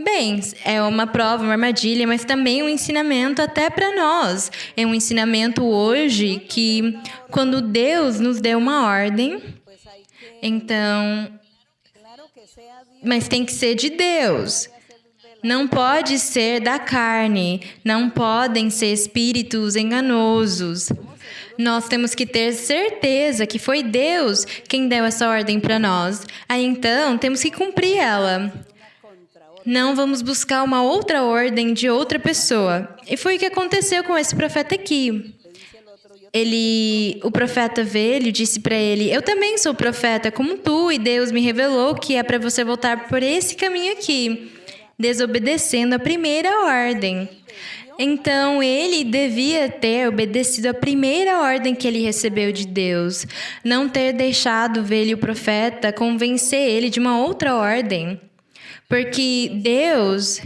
bem, é uma prova, uma armadilha, mas também um ensinamento até para nós. É um ensinamento hoje que quando Deus nos deu uma ordem, então, mas tem que ser de Deus. Não pode ser da carne, não podem ser espíritos enganosos. Nós temos que ter certeza que foi Deus quem deu essa ordem para nós. Aí então, temos que cumprir ela. Não vamos buscar uma outra ordem de outra pessoa. E foi o que aconteceu com esse profeta aqui. O profeta velho disse para ele, eu também sou profeta como tu, e Deus me revelou que é para você voltar por esse caminho aqui, desobedecendo a primeira ordem. Então, ele devia ter obedecido a primeira ordem que ele recebeu de Deus, não ter deixado o velho profeta convencer ele de uma outra ordem. Porque Deus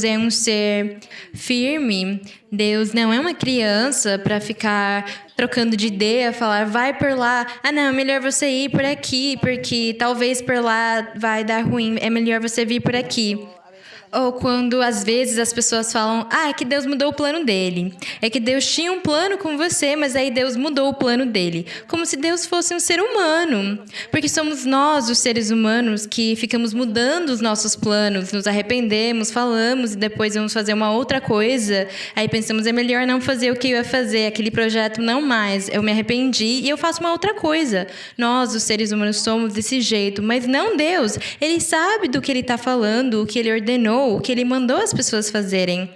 é um ser firme. Deus não é uma criança para ficar trocando de ideia, falar, vai por lá. Ah, não, é melhor você ir por aqui, porque talvez por lá vai dar ruim. É melhor você vir por aqui. Ou quando, às vezes, as pessoas falam, é que Deus mudou o plano dele. É que Deus tinha um plano com você, mas aí Deus mudou o plano dele. Como se Deus fosse um ser humano. Porque somos nós, os seres humanos, que ficamos mudando os nossos planos, nos arrependemos, falamos e depois vamos fazer uma outra coisa. Aí pensamos, é melhor não fazer o que eu ia fazer, aquele projeto não mais. Eu me arrependi e eu faço uma outra coisa. Nós, os seres humanos, somos desse jeito, mas não Deus. Ele sabe do que ele está falando, o que ele ordenou, o que ele mandou as pessoas fazerem.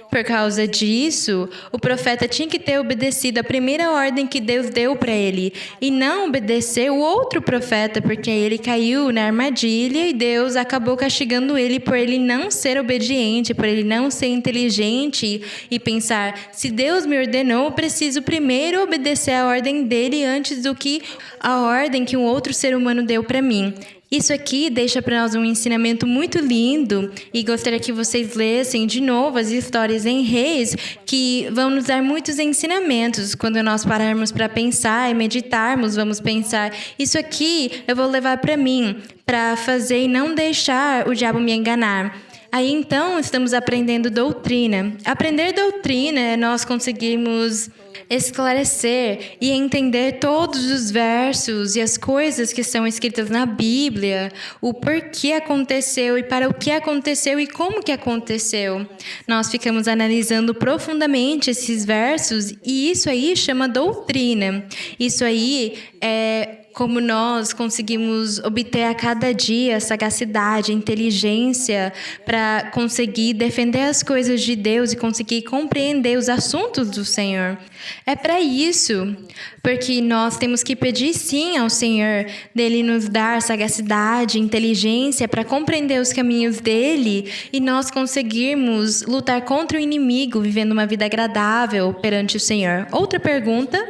Por causa disso, o profeta tinha que ter obedecido a primeira ordem que Deus deu para ele e não obedecer o outro profeta, porque ele caiu na armadilha e Deus acabou castigando ele por ele não ser obediente, por ele não ser inteligente e pensar, se Deus me ordenou, eu preciso primeiro obedecer a ordem dele antes do que a ordem que um outro ser humano deu para mim. Isso aqui deixa para nós um ensinamento muito lindo e gostaria que vocês lessem de novo as histórias em Reis, que vão nos dar muitos ensinamentos. Quando nós pararmos para pensar e meditarmos, vamos pensar, isso aqui eu vou levar para mim, para fazer e não deixar o diabo me enganar. Aí, então, estamos aprendendo doutrina. Aprender doutrina é nós conseguirmos esclarecer e entender todos os versos e as coisas que são escritas na Bíblia, o porquê aconteceu e para o que aconteceu e como que aconteceu. Nós ficamos analisando profundamente esses versos e isso aí chama doutrina. Isso aí é como nós conseguimos obter a cada dia sagacidade, inteligência para conseguir defender as coisas de Deus e conseguir compreender os assuntos do Senhor. É para isso, porque nós temos que pedir sim ao Senhor dele nos dar sagacidade, inteligência para compreender os caminhos dele e nós conseguirmos lutar contra o inimigo, vivendo uma vida agradável perante o Senhor. Outra pergunta?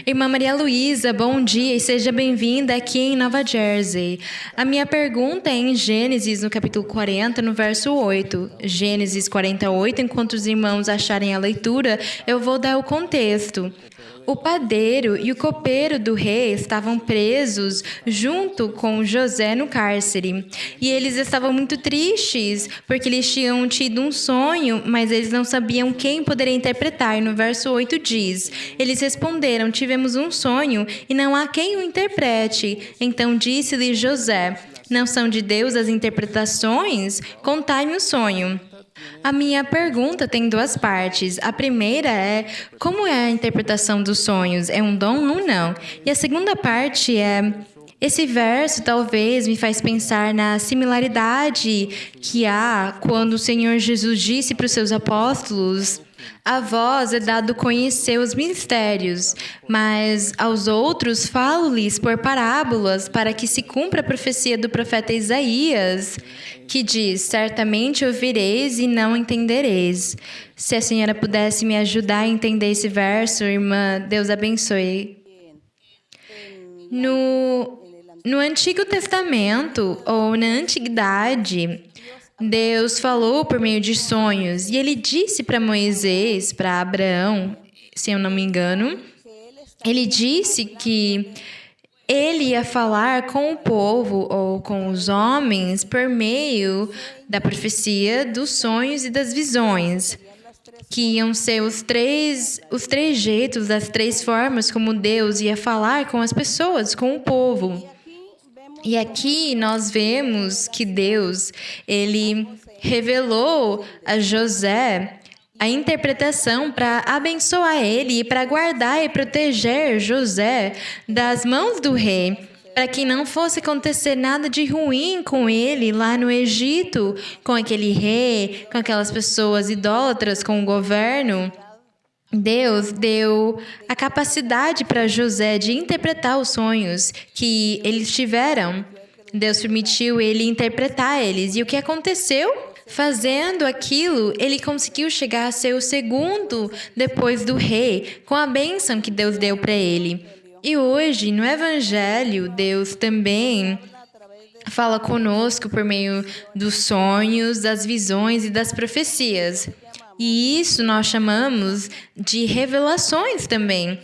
Irmã Maria Luísa, bom dia e seja bem-vinda aqui em Nova Jersey. A minha pergunta é em Gênesis, no capítulo 40, no verso 8. Gênesis 48, enquanto os irmãos acharem a leitura, eu vou dar o contexto. O padeiro e o copeiro do rei estavam presos junto com José no cárcere. E eles estavam muito tristes, porque eles tinham tido um sonho, mas eles não sabiam quem poderia interpretar. No verso 8 diz, eles responderam, tivemos um sonho e não há quem o interprete. Então disse-lhe José, não são de Deus as interpretações? Contai-me o sonho. A minha pergunta tem duas partes. A primeira é, como é a interpretação dos sonhos? É um dom ou não? E a segunda parte é, esse verso talvez me faz pensar na similaridade que há quando o Senhor Jesus disse para os seus apóstolos, a vós é dado conhecer os mistérios, mas aos outros falo-lhes por parábolas, para que se cumpra a profecia do profeta Isaías, que diz, certamente ouvireis e não entendereis. Se a senhora pudesse me ajudar a entender esse verso, irmã, Deus abençoe. No Antigo Testamento, ou na Antiguidade, Deus falou por meio de sonhos e ele disse para Moisés, para Abraão, se eu não me engano, ele disse que ele ia falar com o povo ou com os homens por meio da profecia dos sonhos e das visões, que iam ser os três jeitos, as três formas como Deus ia falar com as pessoas, com o povo. E aqui nós vemos que Deus, ele revelou a José a interpretação para abençoar ele e para guardar e proteger José das mãos do rei, para que não fosse acontecer nada de ruim com ele lá no Egito, com aquele rei, com aquelas pessoas idólatras, com o governo. Deus deu a capacidade para José de interpretar os sonhos que eles tiveram. Deus permitiu ele interpretar eles. E o que aconteceu? Fazendo aquilo, ele conseguiu chegar a ser o segundo depois do rei, com a bênção que Deus deu para ele. E hoje, no Evangelho, Deus também fala conosco por meio dos sonhos, das visões e das profecias. E isso nós chamamos de revelações também.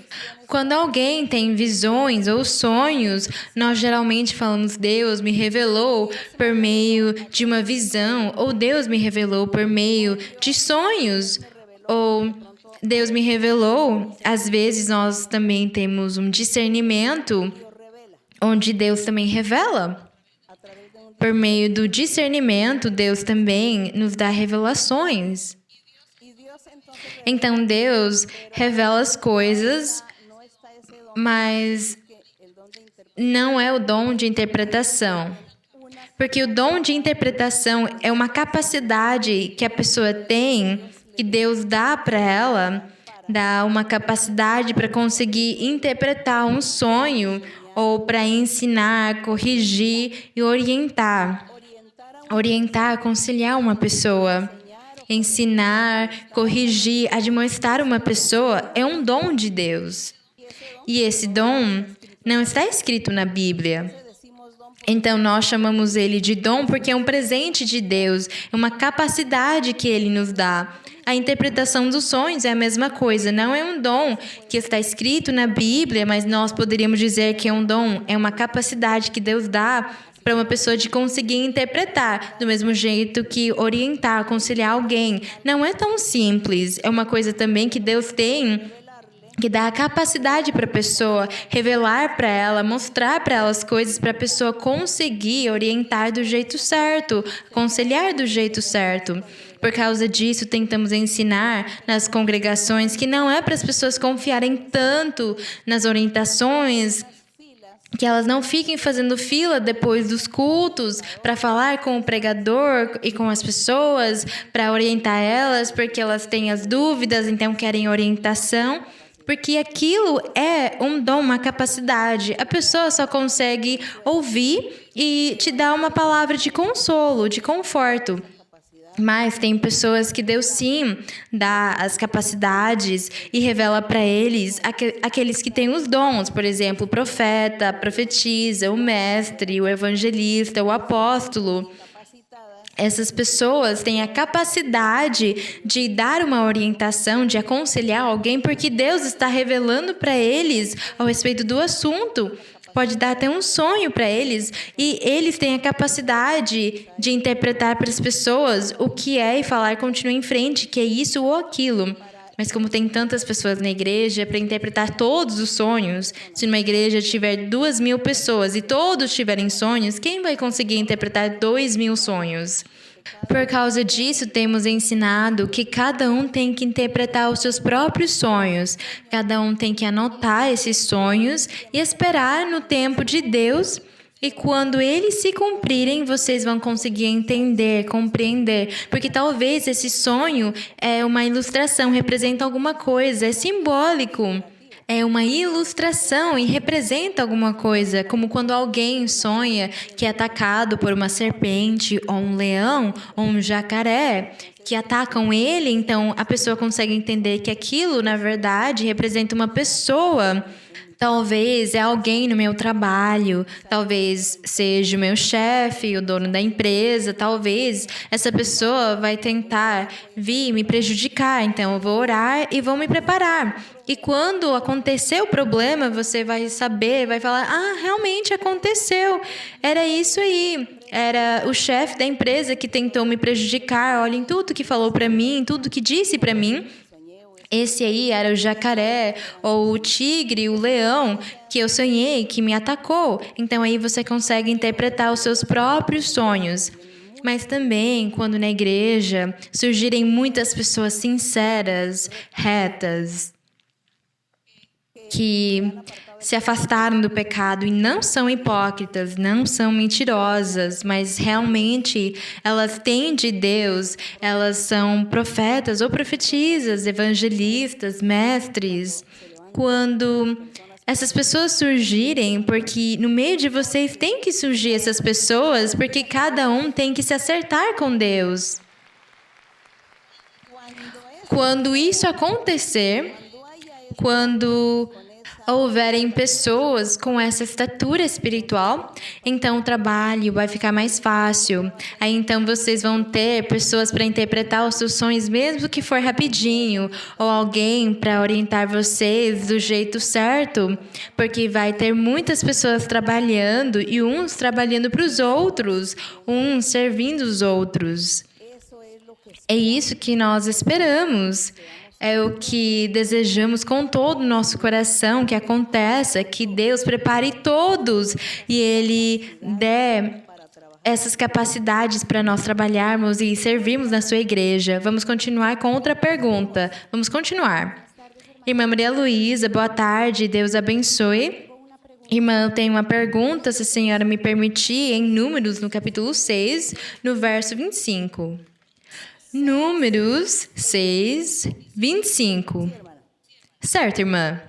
Quando alguém tem visões ou sonhos, nós geralmente falamos: Deus me revelou por meio de uma visão, ou Deus me revelou por meio de sonhos, ou Deus me revelou. Às vezes nós também temos um discernimento, onde Deus também revela. Por meio do discernimento, Deus também nos dá revelações. Então Deus revela as coisas, mas não é o dom de interpretação. Porque o dom de interpretação é uma capacidade que a pessoa tem, que Deus dá para ela, dá uma capacidade para conseguir interpretar um sonho, ou para ensinar, corrigir e orientar. Orientar, aconselhar uma pessoa. Ensinar, corrigir, admoestar uma pessoa é um dom de Deus. E esse dom não está escrito na Bíblia. Então, nós chamamos ele de dom porque é um presente de Deus, é uma capacidade que ele nos dá. A interpretação dos sonhos é a mesma coisa, não é um dom que está escrito na Bíblia, mas nós poderíamos dizer que é um dom, é uma capacidade que Deus dá para uma pessoa de conseguir interpretar, do mesmo jeito que orientar, aconselhar alguém. Não é tão simples, é uma coisa também que Deus tem, que dá a capacidade para a pessoa revelar para ela, mostrar para ela as coisas, para a pessoa conseguir orientar do jeito certo, aconselhar do jeito certo. Por causa disso, tentamos ensinar nas congregações que não é para as pessoas confiarem tanto nas orientações, que elas não fiquem fazendo fila depois dos cultos para falar com o pregador e com as pessoas, para orientar elas, porque elas têm as dúvidas, então querem orientação. Porque aquilo é um dom, uma capacidade. A pessoa só consegue ouvir e te dar uma palavra de consolo, de conforto. Mas tem pessoas que Deus sim dá as capacidades e revela para eles, aqueles que têm os dons, por exemplo, o profeta, a profetisa, o mestre, o evangelista, o apóstolo. Essas pessoas têm a capacidade de dar uma orientação, de aconselhar alguém, porque Deus está revelando para eles a respeito do assunto. Pode dar até um sonho para eles, e eles têm a capacidade de interpretar para as pessoas o que é e falar: continue em frente, que é isso ou aquilo. Mas como tem tantas pessoas na igreja para interpretar todos os sonhos, se numa igreja tiver 2.000 pessoas e todos tiverem sonhos, quem vai conseguir interpretar 2.000 sonhos? Por causa disso, temos ensinado que cada um tem que interpretar os seus próprios sonhos. Cada um tem que anotar esses sonhos e esperar no tempo de Deus. E quando eles se cumprirem, vocês vão conseguir entender, compreender. Porque talvez esse sonho é uma ilustração, representa alguma coisa, é simbólico. É uma ilustração e representa alguma coisa, como quando alguém sonha que é atacado por uma serpente, ou um leão, ou um jacaré, que atacam ele, então a pessoa consegue entender que aquilo, na verdade, representa uma pessoa. Talvez é alguém no meu trabalho, talvez seja o meu chefe, o dono da empresa, talvez essa pessoa vai tentar vir me prejudicar, então eu vou orar e vou me preparar. E quando acontecer o problema, você vai saber, vai falar: ah, realmente aconteceu, era isso aí. Era o chefe da empresa que tentou me prejudicar, olhem tudo que falou para mim, tudo que disse para mim. Esse aí era o jacaré, ou o tigre, o leão, que eu sonhei, que me atacou. Então aí você consegue interpretar os seus próprios sonhos. Mas também, quando na igreja surgirem muitas pessoas sinceras, retas, que se afastaram do pecado e não são hipócritas, não são mentirosas, mas realmente elas têm de Deus, elas são profetas ou profetisas, evangelistas, mestres. Quando essas pessoas surgirem, porque no meio de vocês tem que surgir essas pessoas, porque cada um tem que se acertar com Deus. Quando isso acontecer, quando houverem pessoas com essa estatura espiritual, então o trabalho vai ficar mais fácil. Aí então vocês vão ter pessoas para interpretar os seus sonhos, mesmo que for rapidinho, ou alguém para orientar vocês do jeito certo, porque vai ter muitas pessoas trabalhando e uns trabalhando para os outros, uns servindo os outros. É isso que nós esperamos. É o que desejamos com todo o nosso coração que aconteça, que Deus prepare todos e Ele dê essas capacidades para nós trabalharmos e servirmos na sua igreja. Vamos continuar com outra pergunta. Vamos continuar. Irmã Maria Luísa, boa tarde, Deus abençoe. Irmã, eu tenho uma pergunta, se a senhora me permitir, em Números, no capítulo 6, no verso 25. Números 6, 25. Certo, irmã?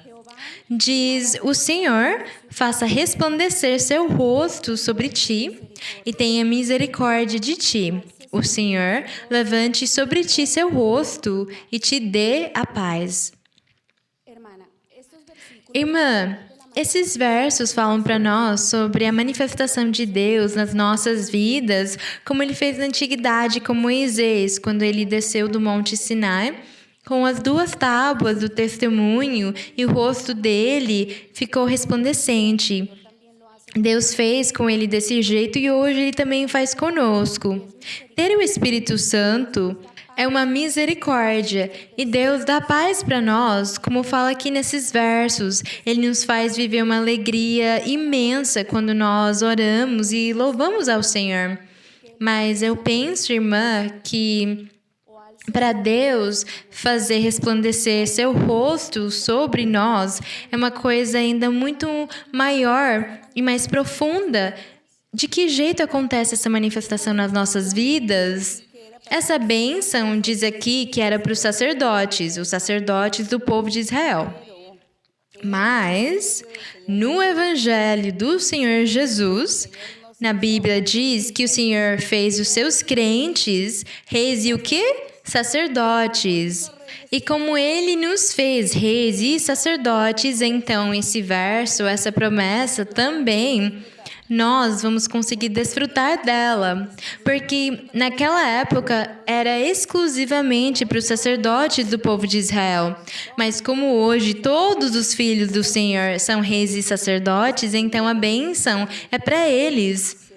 Diz: o Senhor faça resplandecer seu rosto sobre ti e tenha misericórdia de ti. O Senhor levante sobre ti seu rosto e te dê a paz. Irmã, esses versos falam para nós sobre a manifestação de Deus nas nossas vidas, como Ele fez na antiguidade com Moisés, quando ele desceu do Monte Sinai, com as 2 tábuas do testemunho, e o rosto dele ficou resplandecente. Deus fez com ele desse jeito e hoje Ele também faz conosco. Ter o Espírito Santo é uma misericórdia e Deus dá paz para nós, como fala aqui nesses versos. Ele nos faz viver uma alegria imensa quando nós oramos e louvamos ao Senhor. Mas eu penso, irmã, que para Deus fazer resplandecer seu rosto sobre nós é uma coisa ainda muito maior e mais profunda. De que jeito acontece essa manifestação nas nossas vidas? Essa bênção diz aqui que era para os sacerdotes do povo de Israel. Mas, no Evangelho do Senhor Jesus, na Bíblia diz que o Senhor fez os seus crentes reis e o quê? Sacerdotes. E como Ele nos fez reis e sacerdotes, então esse verso, essa promessa também, nós vamos conseguir desfrutar dela, porque naquela época era exclusivamente para os sacerdotes do povo de Israel, mas como hoje todos os filhos do Senhor são reis e sacerdotes, então a bênção é para eles.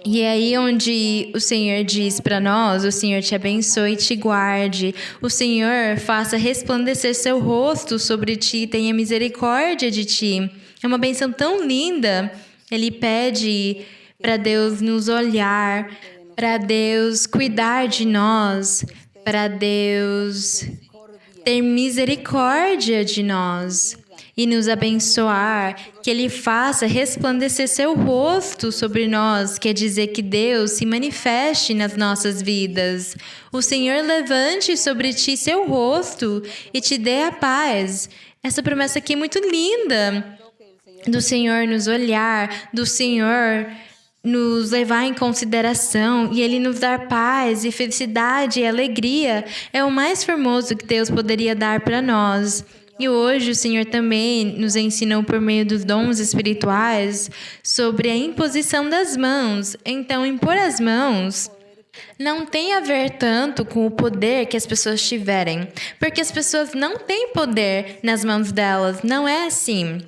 E é aí onde o Senhor diz para nós: o Senhor te abençoe e te guarde, o Senhor faça resplandecer seu rosto sobre ti e tenha misericórdia de ti. É uma bênção tão linda. Ele pede para Deus nos olhar, para Deus cuidar de nós, para Deus ter misericórdia de nós e nos abençoar, que Ele faça resplandecer seu rosto sobre nós, quer dizer que Deus se manifeste nas nossas vidas. O Senhor levante sobre ti seu rosto e te dê a paz. Essa promessa aqui é muito linda. Do Senhor nos olhar, do Senhor nos levar em consideração e Ele nos dar paz e felicidade e alegria. É o mais formoso que Deus poderia dar para nós. E hoje o Senhor também nos ensinou por meio dos dons espirituais sobre a imposição das mãos. Então, impor as mãos não tem a ver tanto com o poder que as pessoas tiverem, porque as pessoas não têm poder nas mãos delas, não é assim.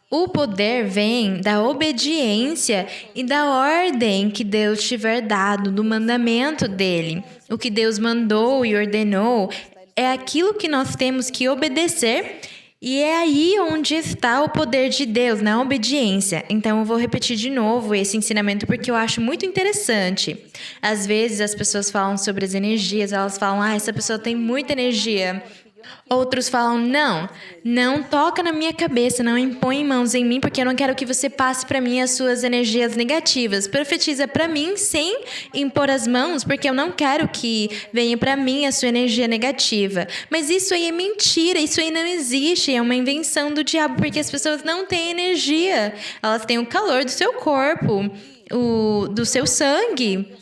O poder vem da obediência e da ordem que Deus tiver dado, do mandamento dele. O que Deus mandou e ordenou é aquilo que nós temos que obedecer, e é aí onde está o poder de Deus, na obediência. Então eu vou repetir de novo esse ensinamento porque eu acho muito interessante. Às vezes as pessoas falam sobre as energias, elas falam: essa pessoa tem muita energia. Outros falam: não toca na minha cabeça, não impõe mãos em mim, porque eu não quero que você passe para mim as suas energias negativas. Profetiza para mim sem impor as mãos, porque eu não quero que venha para mim a sua energia negativa. Mas isso aí é mentira, isso aí não existe, é uma invenção do diabo, porque as pessoas não têm energia. Elas têm o calor do seu corpo, do seu sangue.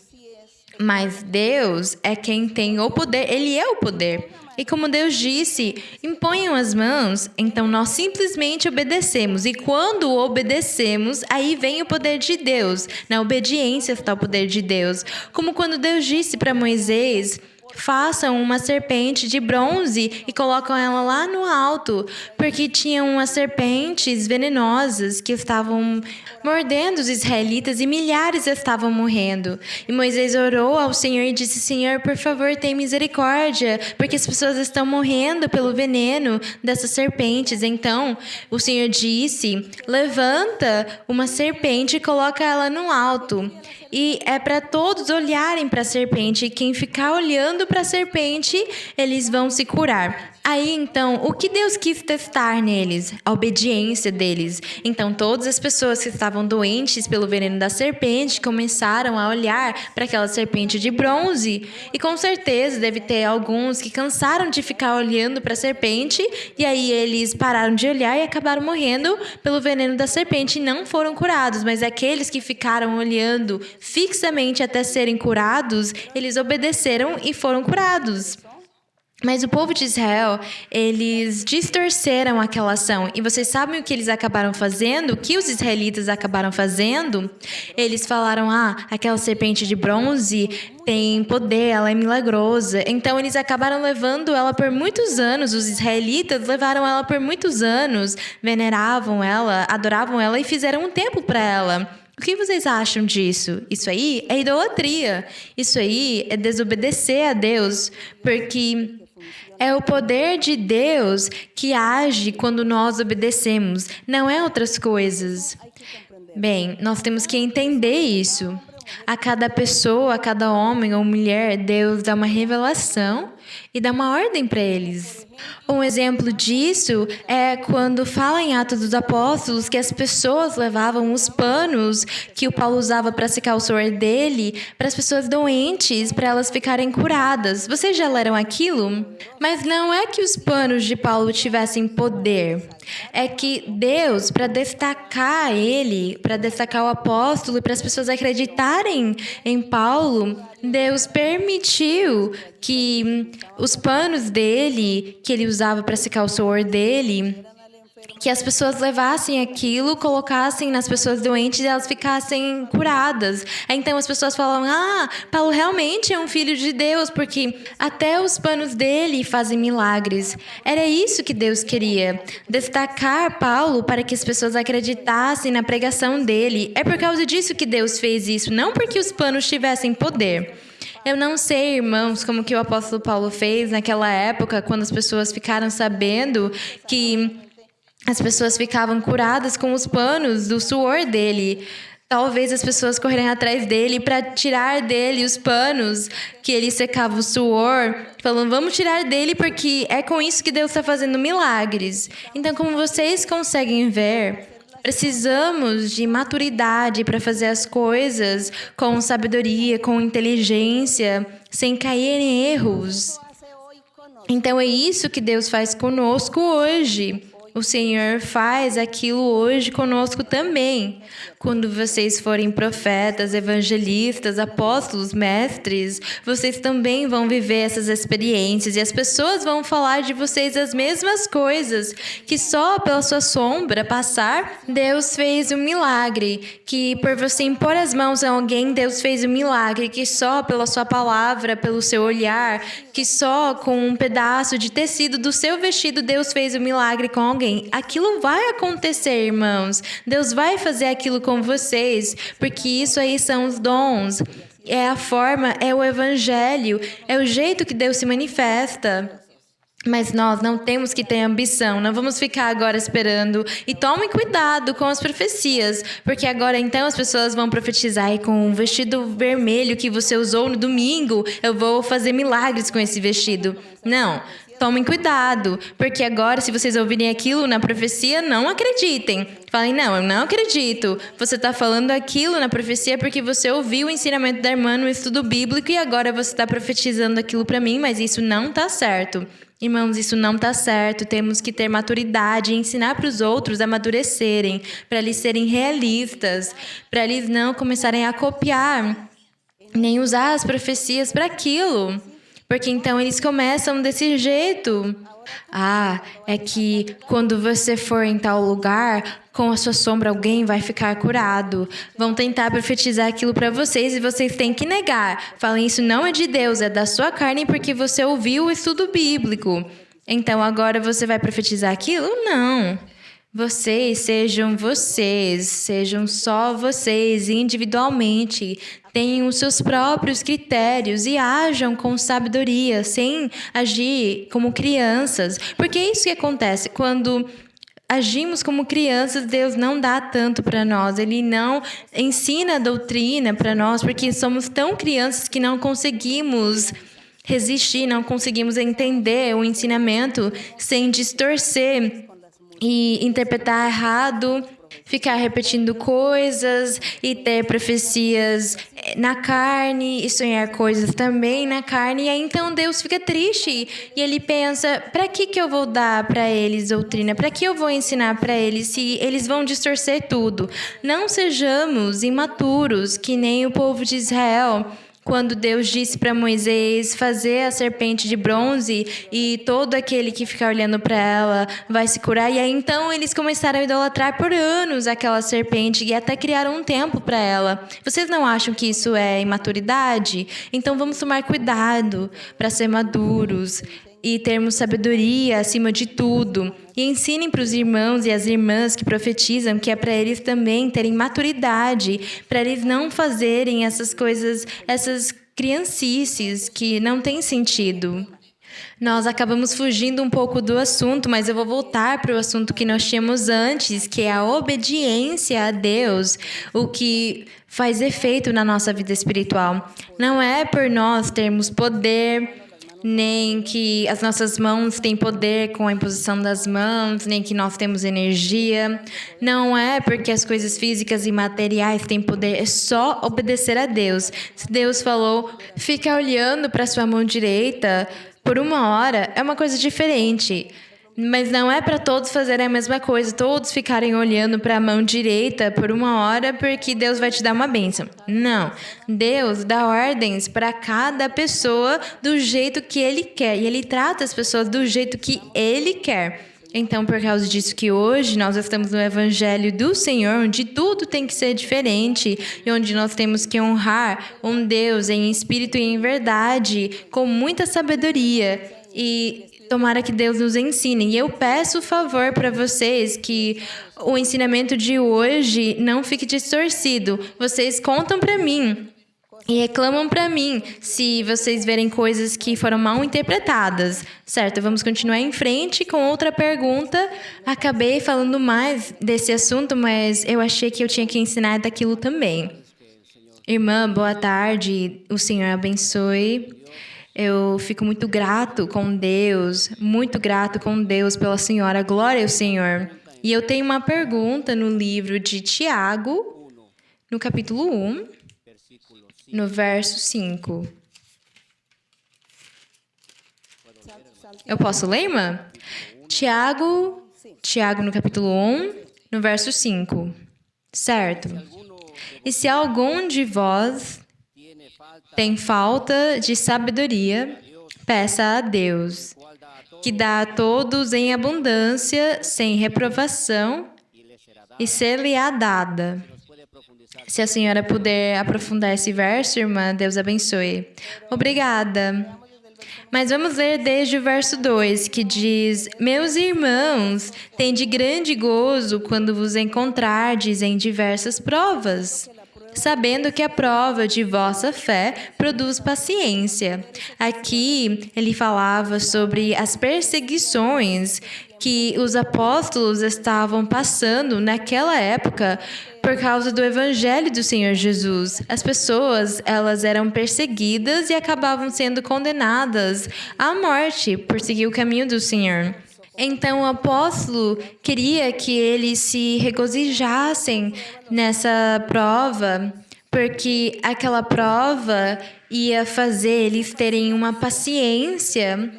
Mas Deus é quem tem o poder, Ele é o poder. E como Deus disse, imponham as mãos, então nós simplesmente obedecemos. E quando obedecemos, aí vem o poder de Deus. Na obediência está o poder de Deus. Como quando Deus disse para Moisés: façam uma serpente de bronze e colocam ela lá no alto, porque tinham umas serpentes venenosas que estavam mordendo os israelitas e milhares estavam morrendo. E Moisés orou ao Senhor e disse: Senhor, por favor, tem misericórdia, porque as pessoas estão morrendo pelo veneno dessas serpentes. Então, o Senhor disse: levanta uma serpente e coloca ela no alto. E é para todos olharem para a serpente. E quem ficar olhando para a serpente, eles vão se curar. Aí, então, o que Deus quis testar neles? A obediência deles. Então, todas as pessoas que estavam doentes pelo veneno da serpente começaram a olhar para aquela serpente de bronze. E com certeza deve ter alguns que cansaram de ficar olhando para a serpente. E aí eles pararam de olhar e acabaram morrendo pelo veneno da serpente e não foram curados. Mas aqueles que ficaram olhando fixamente até serem curados, eles obedeceram e foram curados. Mas o povo de Israel, eles distorceram aquela ação. E vocês sabem o que eles acabaram fazendo? O que os israelitas acabaram fazendo? Eles falaram: aquela serpente de bronze tem poder, ela é milagrosa. Então, eles acabaram levando ela por muitos anos. Os israelitas levaram ela por muitos anos, veneravam ela, adoravam ela e fizeram um templo para ela. O que vocês acham disso? Isso aí é idolatria. Isso aí é desobedecer a Deus, porque é o poder de Deus que age quando nós obedecemos, não é outras coisas. Bem, nós temos que entender isso. A cada pessoa, a cada homem ou mulher, Deus dá uma revelação e dá uma ordem para eles. Um exemplo disso é quando fala em Atos dos Apóstolos que as pessoas levavam os panos que o Paulo usava para secar o suor dele para as pessoas doentes, para elas ficarem curadas. Vocês já leram aquilo? Mas não é que os panos de Paulo tivessem poder. É que Deus, para destacar ele, para destacar o apóstolo e para as pessoas acreditarem em Paulo, Deus permitiu que os panos dele, que ele usava para secar o suor dele, que as pessoas levassem aquilo, colocassem nas pessoas doentes e elas ficassem curadas. Então as pessoas falam: Paulo realmente é um filho de Deus, porque até os panos dele fazem milagres. Era isso que Deus queria, destacar Paulo para que as pessoas acreditassem na pregação dele. É por causa disso que Deus fez isso, não porque os panos tivessem poder. Eu não sei, irmãos, como que o apóstolo Paulo fez naquela época, quando as pessoas ficaram sabendo que as pessoas ficavam curadas com os panos do suor dele. Talvez as pessoas correrem atrás dele para tirar dele os panos que ele secava o suor, falando: vamos tirar dele porque é com isso que Deus está fazendo milagres. Então, como vocês conseguem ver, precisamos de maturidade para fazer as coisas com sabedoria, com inteligência, sem cair em erros. Então, é isso que Deus faz conosco hoje. O Senhor faz aquilo hoje conosco também. Quando vocês forem profetas, evangelistas, apóstolos, mestres, vocês também vão viver essas experiências e as pessoas vão falar de vocês as mesmas coisas, que só pela sua sombra passar, Deus fez um milagre, que por você impor as mãos a alguém, Deus fez um milagre, que só pela sua palavra, pelo seu olhar, que só com um pedaço de tecido do seu vestido, Deus fez um milagre com alguém. Aquilo vai acontecer, irmãos. Deus vai fazer aquilo com vocês, porque isso aí são os dons. É a forma, é o evangelho, é o jeito que Deus se manifesta. Mas nós não temos que ter ambição, não vamos ficar agora esperando. E tomem cuidado com as profecias, porque agora então as pessoas vão profetizar: e com o vestido vermelho que você usou no domingo, eu vou fazer milagres com esse vestido. Não. Tomem cuidado, porque agora, se vocês ouvirem aquilo na profecia, não acreditem. Falem: não, eu não acredito. Você está falando aquilo na profecia porque você ouviu o ensinamento da irmã no estudo bíblico e agora você está profetizando aquilo para mim, mas isso não está certo. Irmãos, isso não está certo. Temos que ter maturidade e ensinar para os outros a amadurecerem, para eles serem realistas, para eles não começarem a copiar nem usar as profecias para aquilo. Porque então eles começam desse jeito. Ah, é que quando você for em tal lugar, com a sua sombra alguém vai ficar curado. Vão tentar profetizar aquilo para vocês e vocês têm que negar. Falem, isso não é de Deus, é da sua carne porque você ouviu o estudo bíblico. Então agora você vai profetizar aquilo? Não. Vocês, sejam só vocês individualmente, tenham os seus próprios critérios e ajam com sabedoria, sem agir como crianças. Porque é isso que acontece quando agimos como crianças, Deus não dá tanto para nós, Ele não ensina a doutrina para nós, porque somos tão crianças que não conseguimos resistir, não conseguimos entender o ensinamento sem distorcer e interpretar errado, ficar repetindo coisas e ter profecias na carne e sonhar coisas também na carne. E aí então Deus fica triste e ele pensa, para que eu vou dar para eles doutrina? Para que eu vou ensinar para eles se eles vão distorcer tudo? Não sejamos imaturos que nem o povo de Israel. Quando Deus disse para Moisés fazer a serpente de bronze e todo aquele que ficar olhando para ela vai se curar. E aí então eles começaram a idolatrar por anos aquela serpente e até criaram um templo para ela. Vocês não acham que isso é imaturidade? Então vamos tomar cuidado para ser maduros e termos sabedoria acima de tudo. E ensinem para os irmãos e as irmãs que profetizam que é para eles também terem maturidade, para eles não fazerem essas coisas, essas criancices que não têm sentido. Nós acabamos fugindo um pouco do assunto, mas eu vou voltar para o assunto que nós tínhamos antes, que é a obediência a Deus, o que faz efeito na nossa vida espiritual. Não é por nós termos poder, nem que as nossas mãos têm poder com a imposição das mãos, nem que nós temos energia. Não é porque as coisas físicas e materiais têm poder, é só obedecer a Deus. Se Deus falou, fica olhando para a sua mão direita por 1 hora, é uma coisa diferente. Mas não é para todos fazerem a mesma coisa, todos ficarem olhando para a mão direita por 1 hora porque Deus vai te dar uma bênção. Não, Deus dá ordens para cada pessoa do jeito que Ele quer e Ele trata as pessoas do jeito que Ele quer. Então, por causa disso que hoje nós estamos no Evangelho do Senhor, onde tudo tem que ser diferente e onde nós temos que honrar um Deus em espírito e em verdade, com muita sabedoria e tomara que Deus nos ensine. E eu peço favor para vocês que o ensinamento de hoje não fique distorcido. Vocês contam para mim e reclamam para mim se vocês verem coisas que foram mal interpretadas. Certo, vamos continuar em frente com outra pergunta. Acabei falando mais desse assunto, mas eu achei que eu tinha que ensinar daquilo também. Irmã, boa tarde. O Senhor abençoe. Eu fico muito grato com Deus pela senhora. Glória ao Senhor. E eu tenho uma pergunta no livro de Tiago, no capítulo 1, no verso 5. Eu posso ler, irmã? Tiago no capítulo 1, no verso 5. Certo? E se algum de vós tem falta de sabedoria, peça a Deus, que dá a todos em abundância, sem reprovação, e ser-lhe-á dada. Se a senhora puder aprofundar esse verso, irmã, Deus abençoe. Obrigada. Mas vamos ler desde o verso 2, que diz: Meus irmãos, tende grande gozo quando vos encontrardes em diversas provas, sabendo que a prova de vossa fé produz paciência. Aqui ele falava sobre as perseguições que os apóstolos estavam passando naquela época por causa do evangelho do Senhor Jesus. As pessoas, elas eram perseguidas e acabavam sendo condenadas à morte por seguir o caminho do Senhor. Então, o apóstolo queria que eles se regozijassem nessa prova, porque aquela prova ia fazer eles terem uma paciência.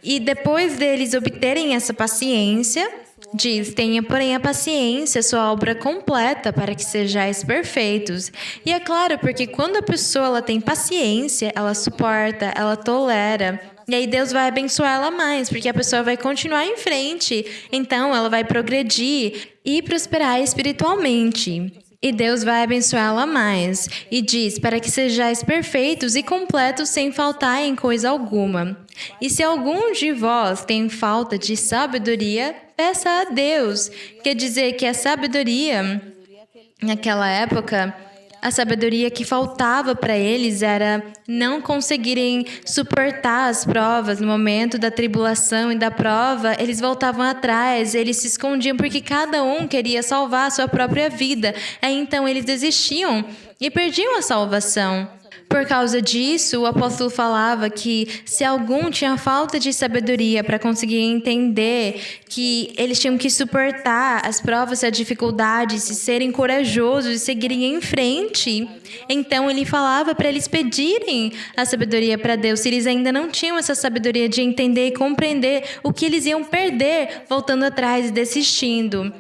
E depois deles obterem essa paciência, Diz: tenha, porém, a paciência, sua obra completa, para que sejais perfeitos. E é claro, porque quando a pessoa ela tem paciência, ela suporta, ela tolera. E aí Deus vai abençoar ela mais, porque a pessoa vai continuar em frente. Então, ela vai progredir e prosperar espiritualmente. E Deus vai abençoá-la mais. E diz: para que sejais perfeitos e completos sem faltar em coisa alguma. E se algum de vós tem falta de sabedoria, peça a Deus. Quer dizer que a sabedoria, naquela época, a sabedoria que faltava para eles era não conseguirem suportar as provas. No momento da tribulação e da prova, eles voltavam atrás, eles se escondiam porque cada um queria salvar a sua própria vida. Aí então eles desistiam e perdiam a salvação. Por causa disso, o apóstolo falava que se algum tinha falta de sabedoria para conseguir entender que eles tinham que suportar as provas e as dificuldades e serem corajosos e seguirem em frente, então ele falava para eles pedirem a sabedoria para Deus, se eles ainda não tinham essa sabedoria de entender e compreender o que eles iam perder voltando atrás e desistindo.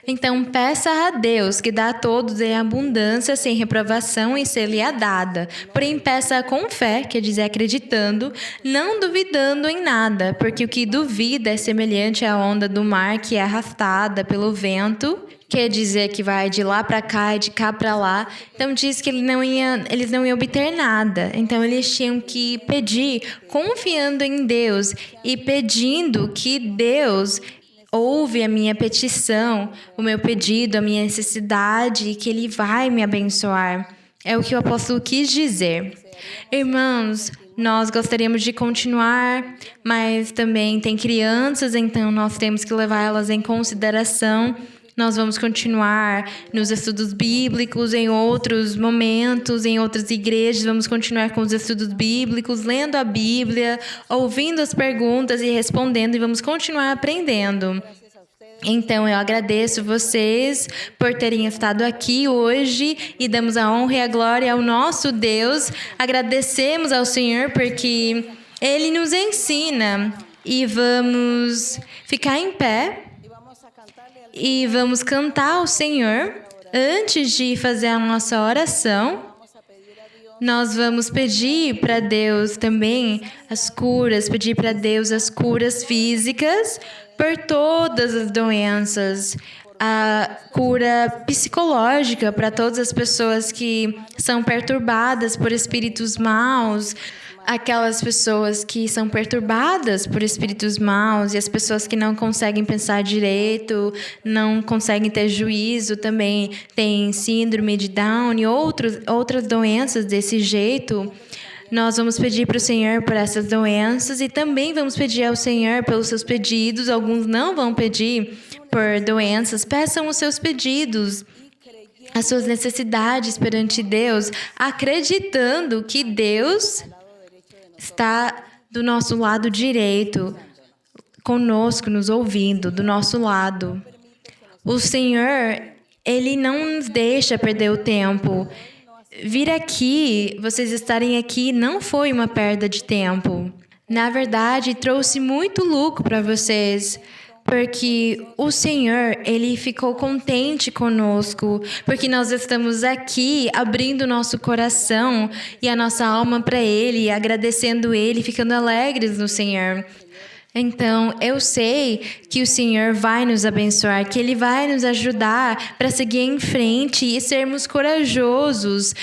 Então, peça a Deus, que dá a todos em abundância, sem reprovação, e ser-lhe a dada. Porém, peça com fé, quer dizer, acreditando, não duvidando em nada, porque o que duvida é semelhante à onda do mar que é arrastada pelo vento, quer dizer que vai de lá para cá e de cá para lá. Então, diz que eles não iam obter nada. Então, eles tinham que pedir, confiando em Deus e pedindo que Deus ouve a minha petição, o meu pedido, a minha necessidade, e que Ele vai me abençoar. É o que o apóstolo quis dizer. Irmãos, nós gostaríamos de continuar, mas também tem crianças, então nós temos que levar elas em consideração. Nós vamos continuar nos estudos bíblicos, em outros momentos, em outras igrejas. Vamos continuar com os estudos bíblicos, lendo a Bíblia, ouvindo as perguntas e respondendo. E vamos continuar aprendendo. Então, eu agradeço vocês por terem estado aqui hoje e damos a honra e a glória ao nosso Deus. Agradecemos ao Senhor porque Ele nos ensina. E vamos ficar em pé. E vamos cantar ao Senhor. Antes de fazer a nossa oração, nós vamos pedir para Deus também as curas, pedir para Deus as curas físicas por todas as doenças, a cura psicológica para todas as pessoas que são perturbadas por espíritos maus, aquelas pessoas que são perturbadas por espíritos maus e as pessoas que não conseguem pensar direito, não conseguem ter juízo, também têm síndrome de Down e outras doenças desse jeito. Nós vamos pedir para o Senhor por essas doenças e também vamos pedir ao Senhor pelos seus pedidos. Alguns não vão pedir por doenças. Peçam os seus pedidos, as suas necessidades perante Deus, acreditando que Deus está do nosso lado direito, conosco, nos ouvindo, do nosso lado. O Senhor, Ele não nos deixa perder o tempo. Vir aqui, vocês estarem aqui, não foi uma perda de tempo. Na verdade, trouxe muito lucro para vocês. Porque o Senhor, Ele ficou contente conosco, porque nós estamos aqui abrindo nosso coração e a nossa alma para Ele, agradecendo Ele, ficando alegres no Senhor. Então, eu sei que o Senhor vai nos abençoar, que Ele vai nos ajudar para seguir em frente e sermos corajosos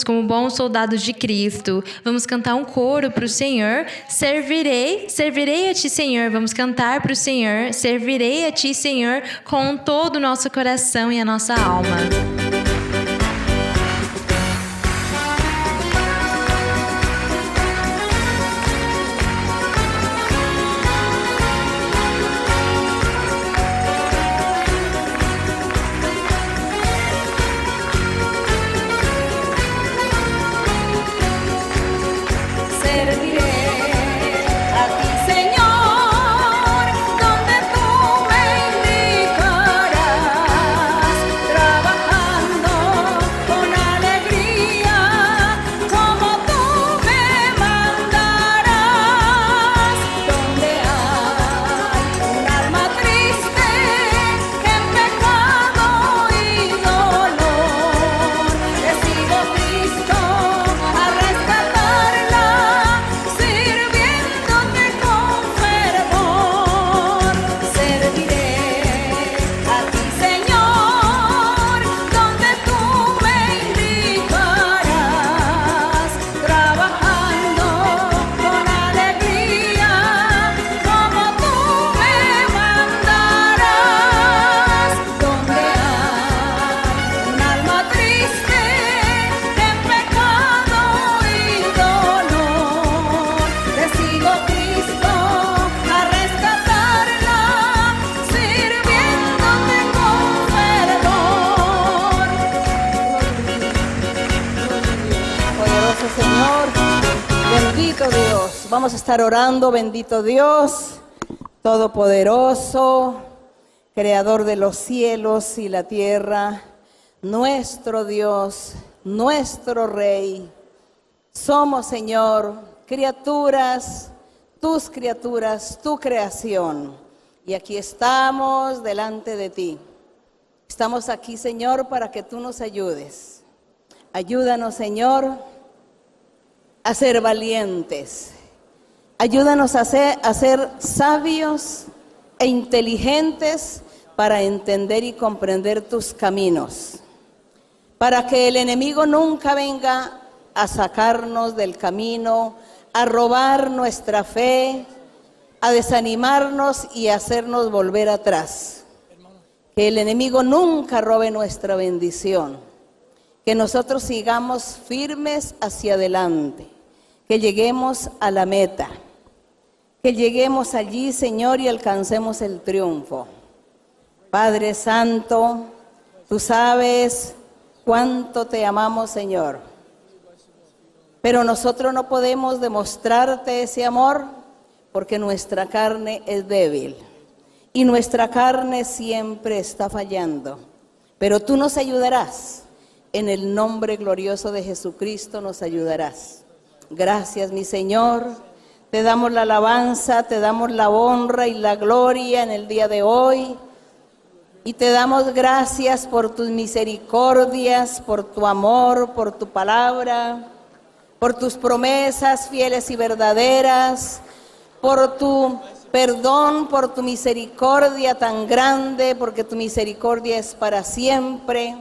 como bons soldados de Cristo. Vamos cantar um coro para o Senhor. Servirei a Ti, Senhor. Vamos cantar para o Senhor. Servirei a Ti, Senhor, com todo o nosso coração e a nossa alma. Trabajar gracias, Señor. Bendito Dios. Vamos a estar orando, bendito Dios, todopoderoso, creador de los cielos y la tierra, nuestro Dios, nuestro Rey. Somos, Señor, criaturas, tu creación. Y aquí estamos delante de ti. Estamos aquí, Señor, para que tú nos ayudes. Ayúdanos, Señor, a ser valientes. Ayúdanos a ser sabios e inteligentes para entender y comprender tus caminos. Para que el enemigo nunca venga a sacarnos del camino, a robar nuestra fe, a desanimarnos y a hacernos volver atrás. Que el enemigo nunca robe nuestra bendición. Que nosotros sigamos firmes hacia adelante. Que lleguemos a la meta. Que lleguemos allí, Señor, y alcancemos el triunfo. Padre Santo, tú sabes cuánto te amamos, Señor. Pero nosotros no podemos demostrarte ese amor porque nuestra carne es débil. Y nuestra carne siempre está fallando. Pero tú nos ayudarás. En el nombre glorioso de Jesucristo nos ayudarás. Gracias, mi Señor. Te damos la alabanza, te damos la honra y la gloria en el día de hoy. Y te damos gracias por tus misericordias, por tu amor, por tu palabra, por tus promesas fieles y verdaderas, por tu perdón, por tu misericordia tan grande, porque tu misericordia es para siempre.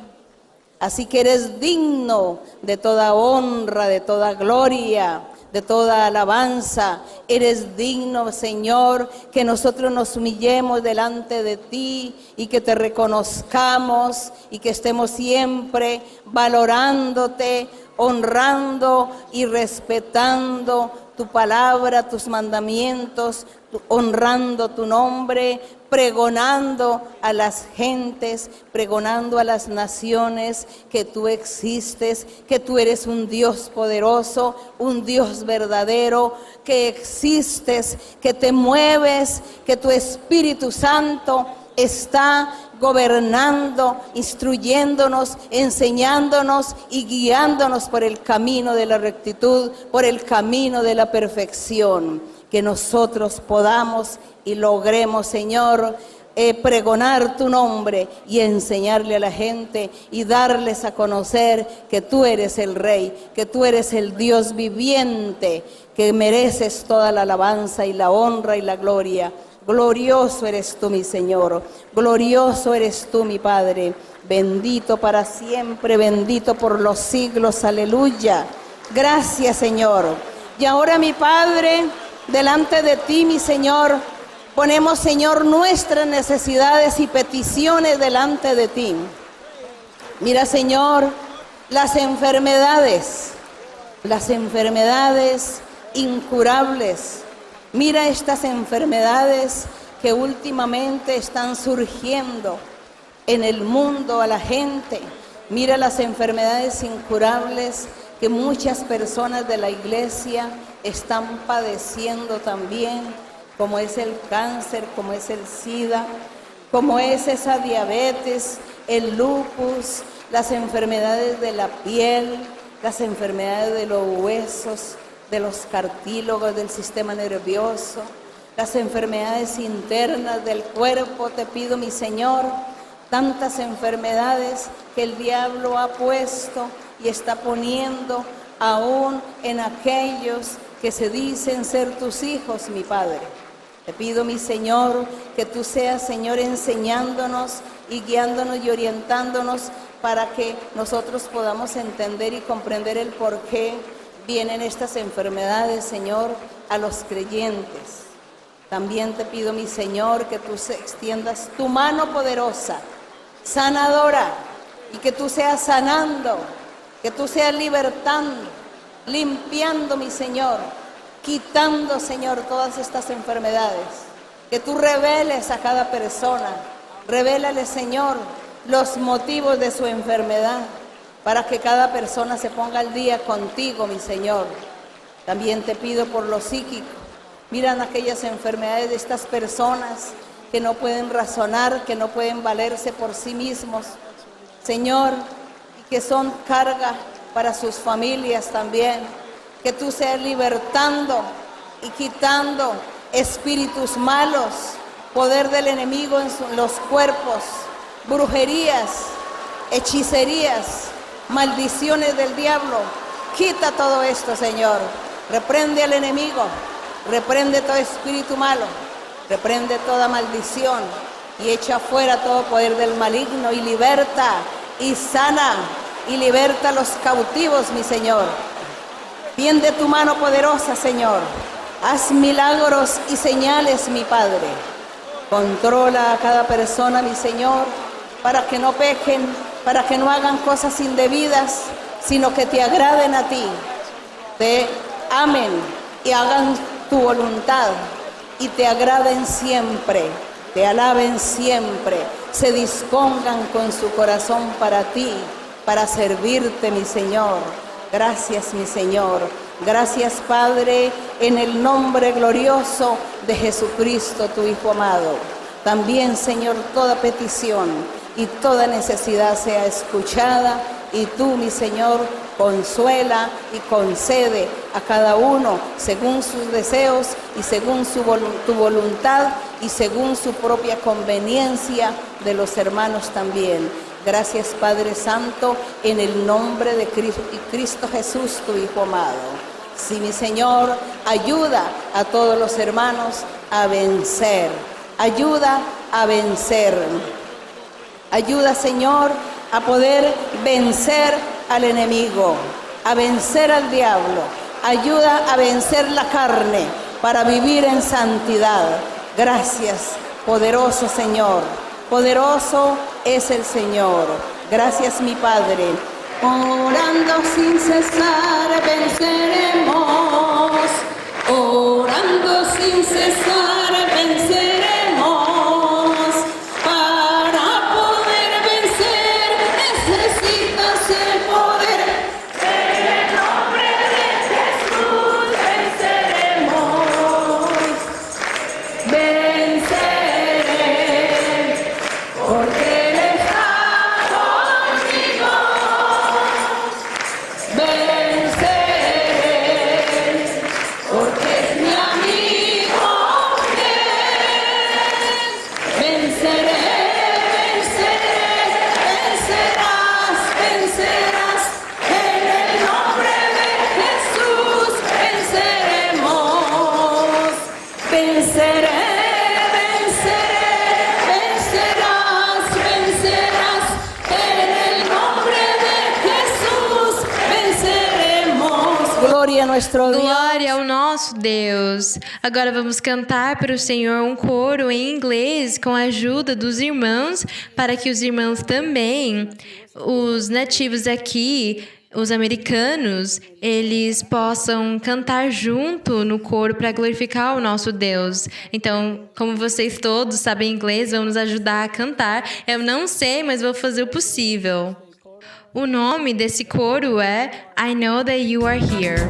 Así que eres digno de toda honra, de toda gloria, de toda alabanza. Eres digno, Señor, que nosotros nos humillemos delante de ti y que te reconozcamos y que estemos siempre valorándote, honrando y respetando tu palabra, tus mandamientos, honrando tu nombre, pregonando a las gentes, pregonando a las naciones que tú existes, que tú eres un Dios poderoso, un Dios verdadero, que existes, que te mueves, que tu Espíritu Santo está gobernando, instruyéndonos, enseñándonos y guiándonos por el camino de la rectitud, por el camino de la perfección. Que nosotros podamos y logremos, Señor, pregonar tu nombre y enseñarle a la gente y darles a conocer que tú eres el Rey, que tú eres el Dios viviente, que mereces toda la alabanza y la honra y la gloria. Glorioso eres tú, mi Señor, glorioso eres tú, mi Padre, bendito para siempre, bendito por los siglos, aleluya. Gracias, Señor. Y ahora, mi Padre, delante de ti, mi Señor, ponemos, Señor, nuestras necesidades y peticiones delante de ti. Mira, Señor, las enfermedades incurables. Mira estas enfermedades que últimamente están surgiendo en el mundo a la gente. Mira las enfermedades incurables que muchas personas de la iglesia están padeciendo también, como es el cáncer, como es el SIDA, como es esa diabetes, el lupus, las enfermedades de la piel, las enfermedades de los huesos, de los cartílagos, del sistema nervioso, las enfermedades internas del cuerpo. Te pido, mi Señor, tantas enfermedades que el diablo ha puesto y está poniendo aún en aquellos que se dicen ser tus hijos, mi Padre. Te pido, mi Señor, que tú seas, Señor, enseñándonos y guiándonos y orientándonos para que nosotros podamos entender y comprender el por qué vienen estas enfermedades, Señor, a los creyentes. También te pido, mi Señor, que tú extiendas tu mano poderosa, sanadora, y que tú seas sanando, que tú seas libertando, limpiando, mi Señor, quitando, Señor, todas estas enfermedades. Que tú reveles a cada persona, revélale, Señor, los motivos de su enfermedad. para que cada persona se ponga al día contigo, mi Señor. También te pido por lo psíquico. Miran aquellas enfermedades de estas personas que no pueden razonar, que no pueden valerse por sí mismos, Señor, y que son carga para sus familias también. Que tú seas libertando y quitando espíritus malos, poder del enemigo en los cuerpos, brujerías, hechicerías, maldiciones del diablo. Quita todo esto, Señor. Reprende al enemigo, reprende todo espíritu malo, reprende toda maldición y echa fuera todo poder del maligno y liberta y sana y liberta a los cautivos, mi Señor. Tiende tu mano poderosa, Señor. Haz milagros y señales, mi Padre. Controla a cada persona, mi Señor, para que no pequen, para que no hagan cosas indebidas, sino que te agraden a ti. Te amen y hagan tu voluntad y te agraden siempre, te alaben siempre, se dispongan con su corazón para ti, para servirte, mi Señor. Gracias, mi Señor. Gracias, Padre, en el nombre glorioso de Jesucristo, tu Hijo amado. También, Señor, toda petición y toda necesidad sea escuchada y tú, mi Señor, consuela y concede a cada uno según sus deseos y según tu voluntad y según su propia conveniencia de los hermanos también. Gracias, Padre Santo, en el nombre de Cristo Jesús, tu Hijo amado. Sí, mi Señor, ayuda a todos los hermanos a vencer. Ayuda a vencer. Ayuda, Señor, a poder vencer al enemigo, a vencer al diablo. Ayuda a vencer la carne para vivir en santidad. Gracias, poderoso Señor. Poderoso es el Señor. Gracias, mi Padre. Orando sin cesar venceremos. Orando sin cesar venceremos. Para poder vencer necesitas el poder. En el nombre de Jesús venceremos. Venceré, porque Él está conmigo. Venceré, porque es mi amigo fiel. Venceré, venceré, vencerás, vencerás. En el nombre de Jesús venceremos. Venceré, venceré, vencerás, vencerás. En el nombre de Jesús venceremos. Glória a nuestro Dios. Glória ao nosso Deus. Agora vamos cantar para o Senhor um coro em inglês com a ajuda dos irmãos, para que os irmãos também, os nativos aqui, os americanos, eles possam cantar junto no coro para glorificar o nosso Deus. Então, como vocês todos sabem inglês, vão nos ajudar a cantar. Eu não sei, mas vou fazer o possível. O nome desse coro é I Know That You Are Here.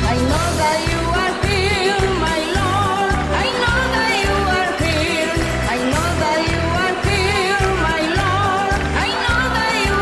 I know that you are here, my Lord. I know that you are here. I know that you are here, my Lord. I know that you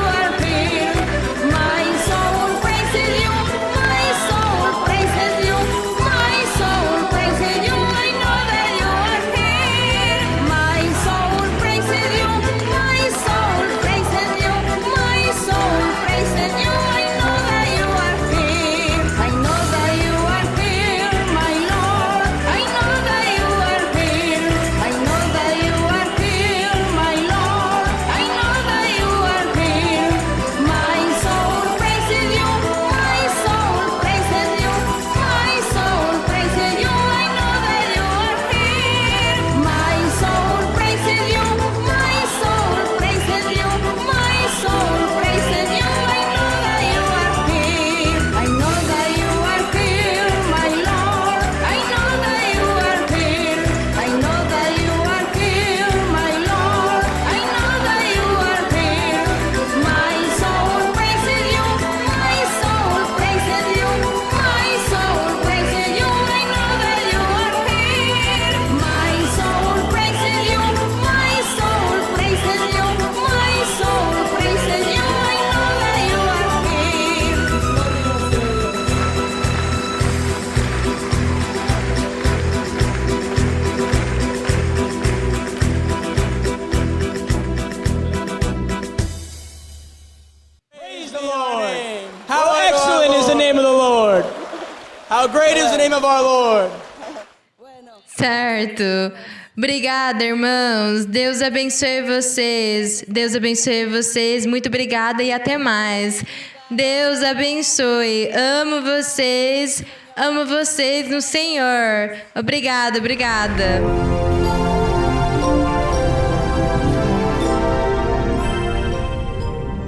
How great is the name of our Lord. Certo. Obrigada, irmãos. Deus abençoe vocês. Deus abençoe vocês. Muito obrigada e até mais. Deus abençoe. Amo vocês. Amo vocês no Senhor. Obrigada, obrigada.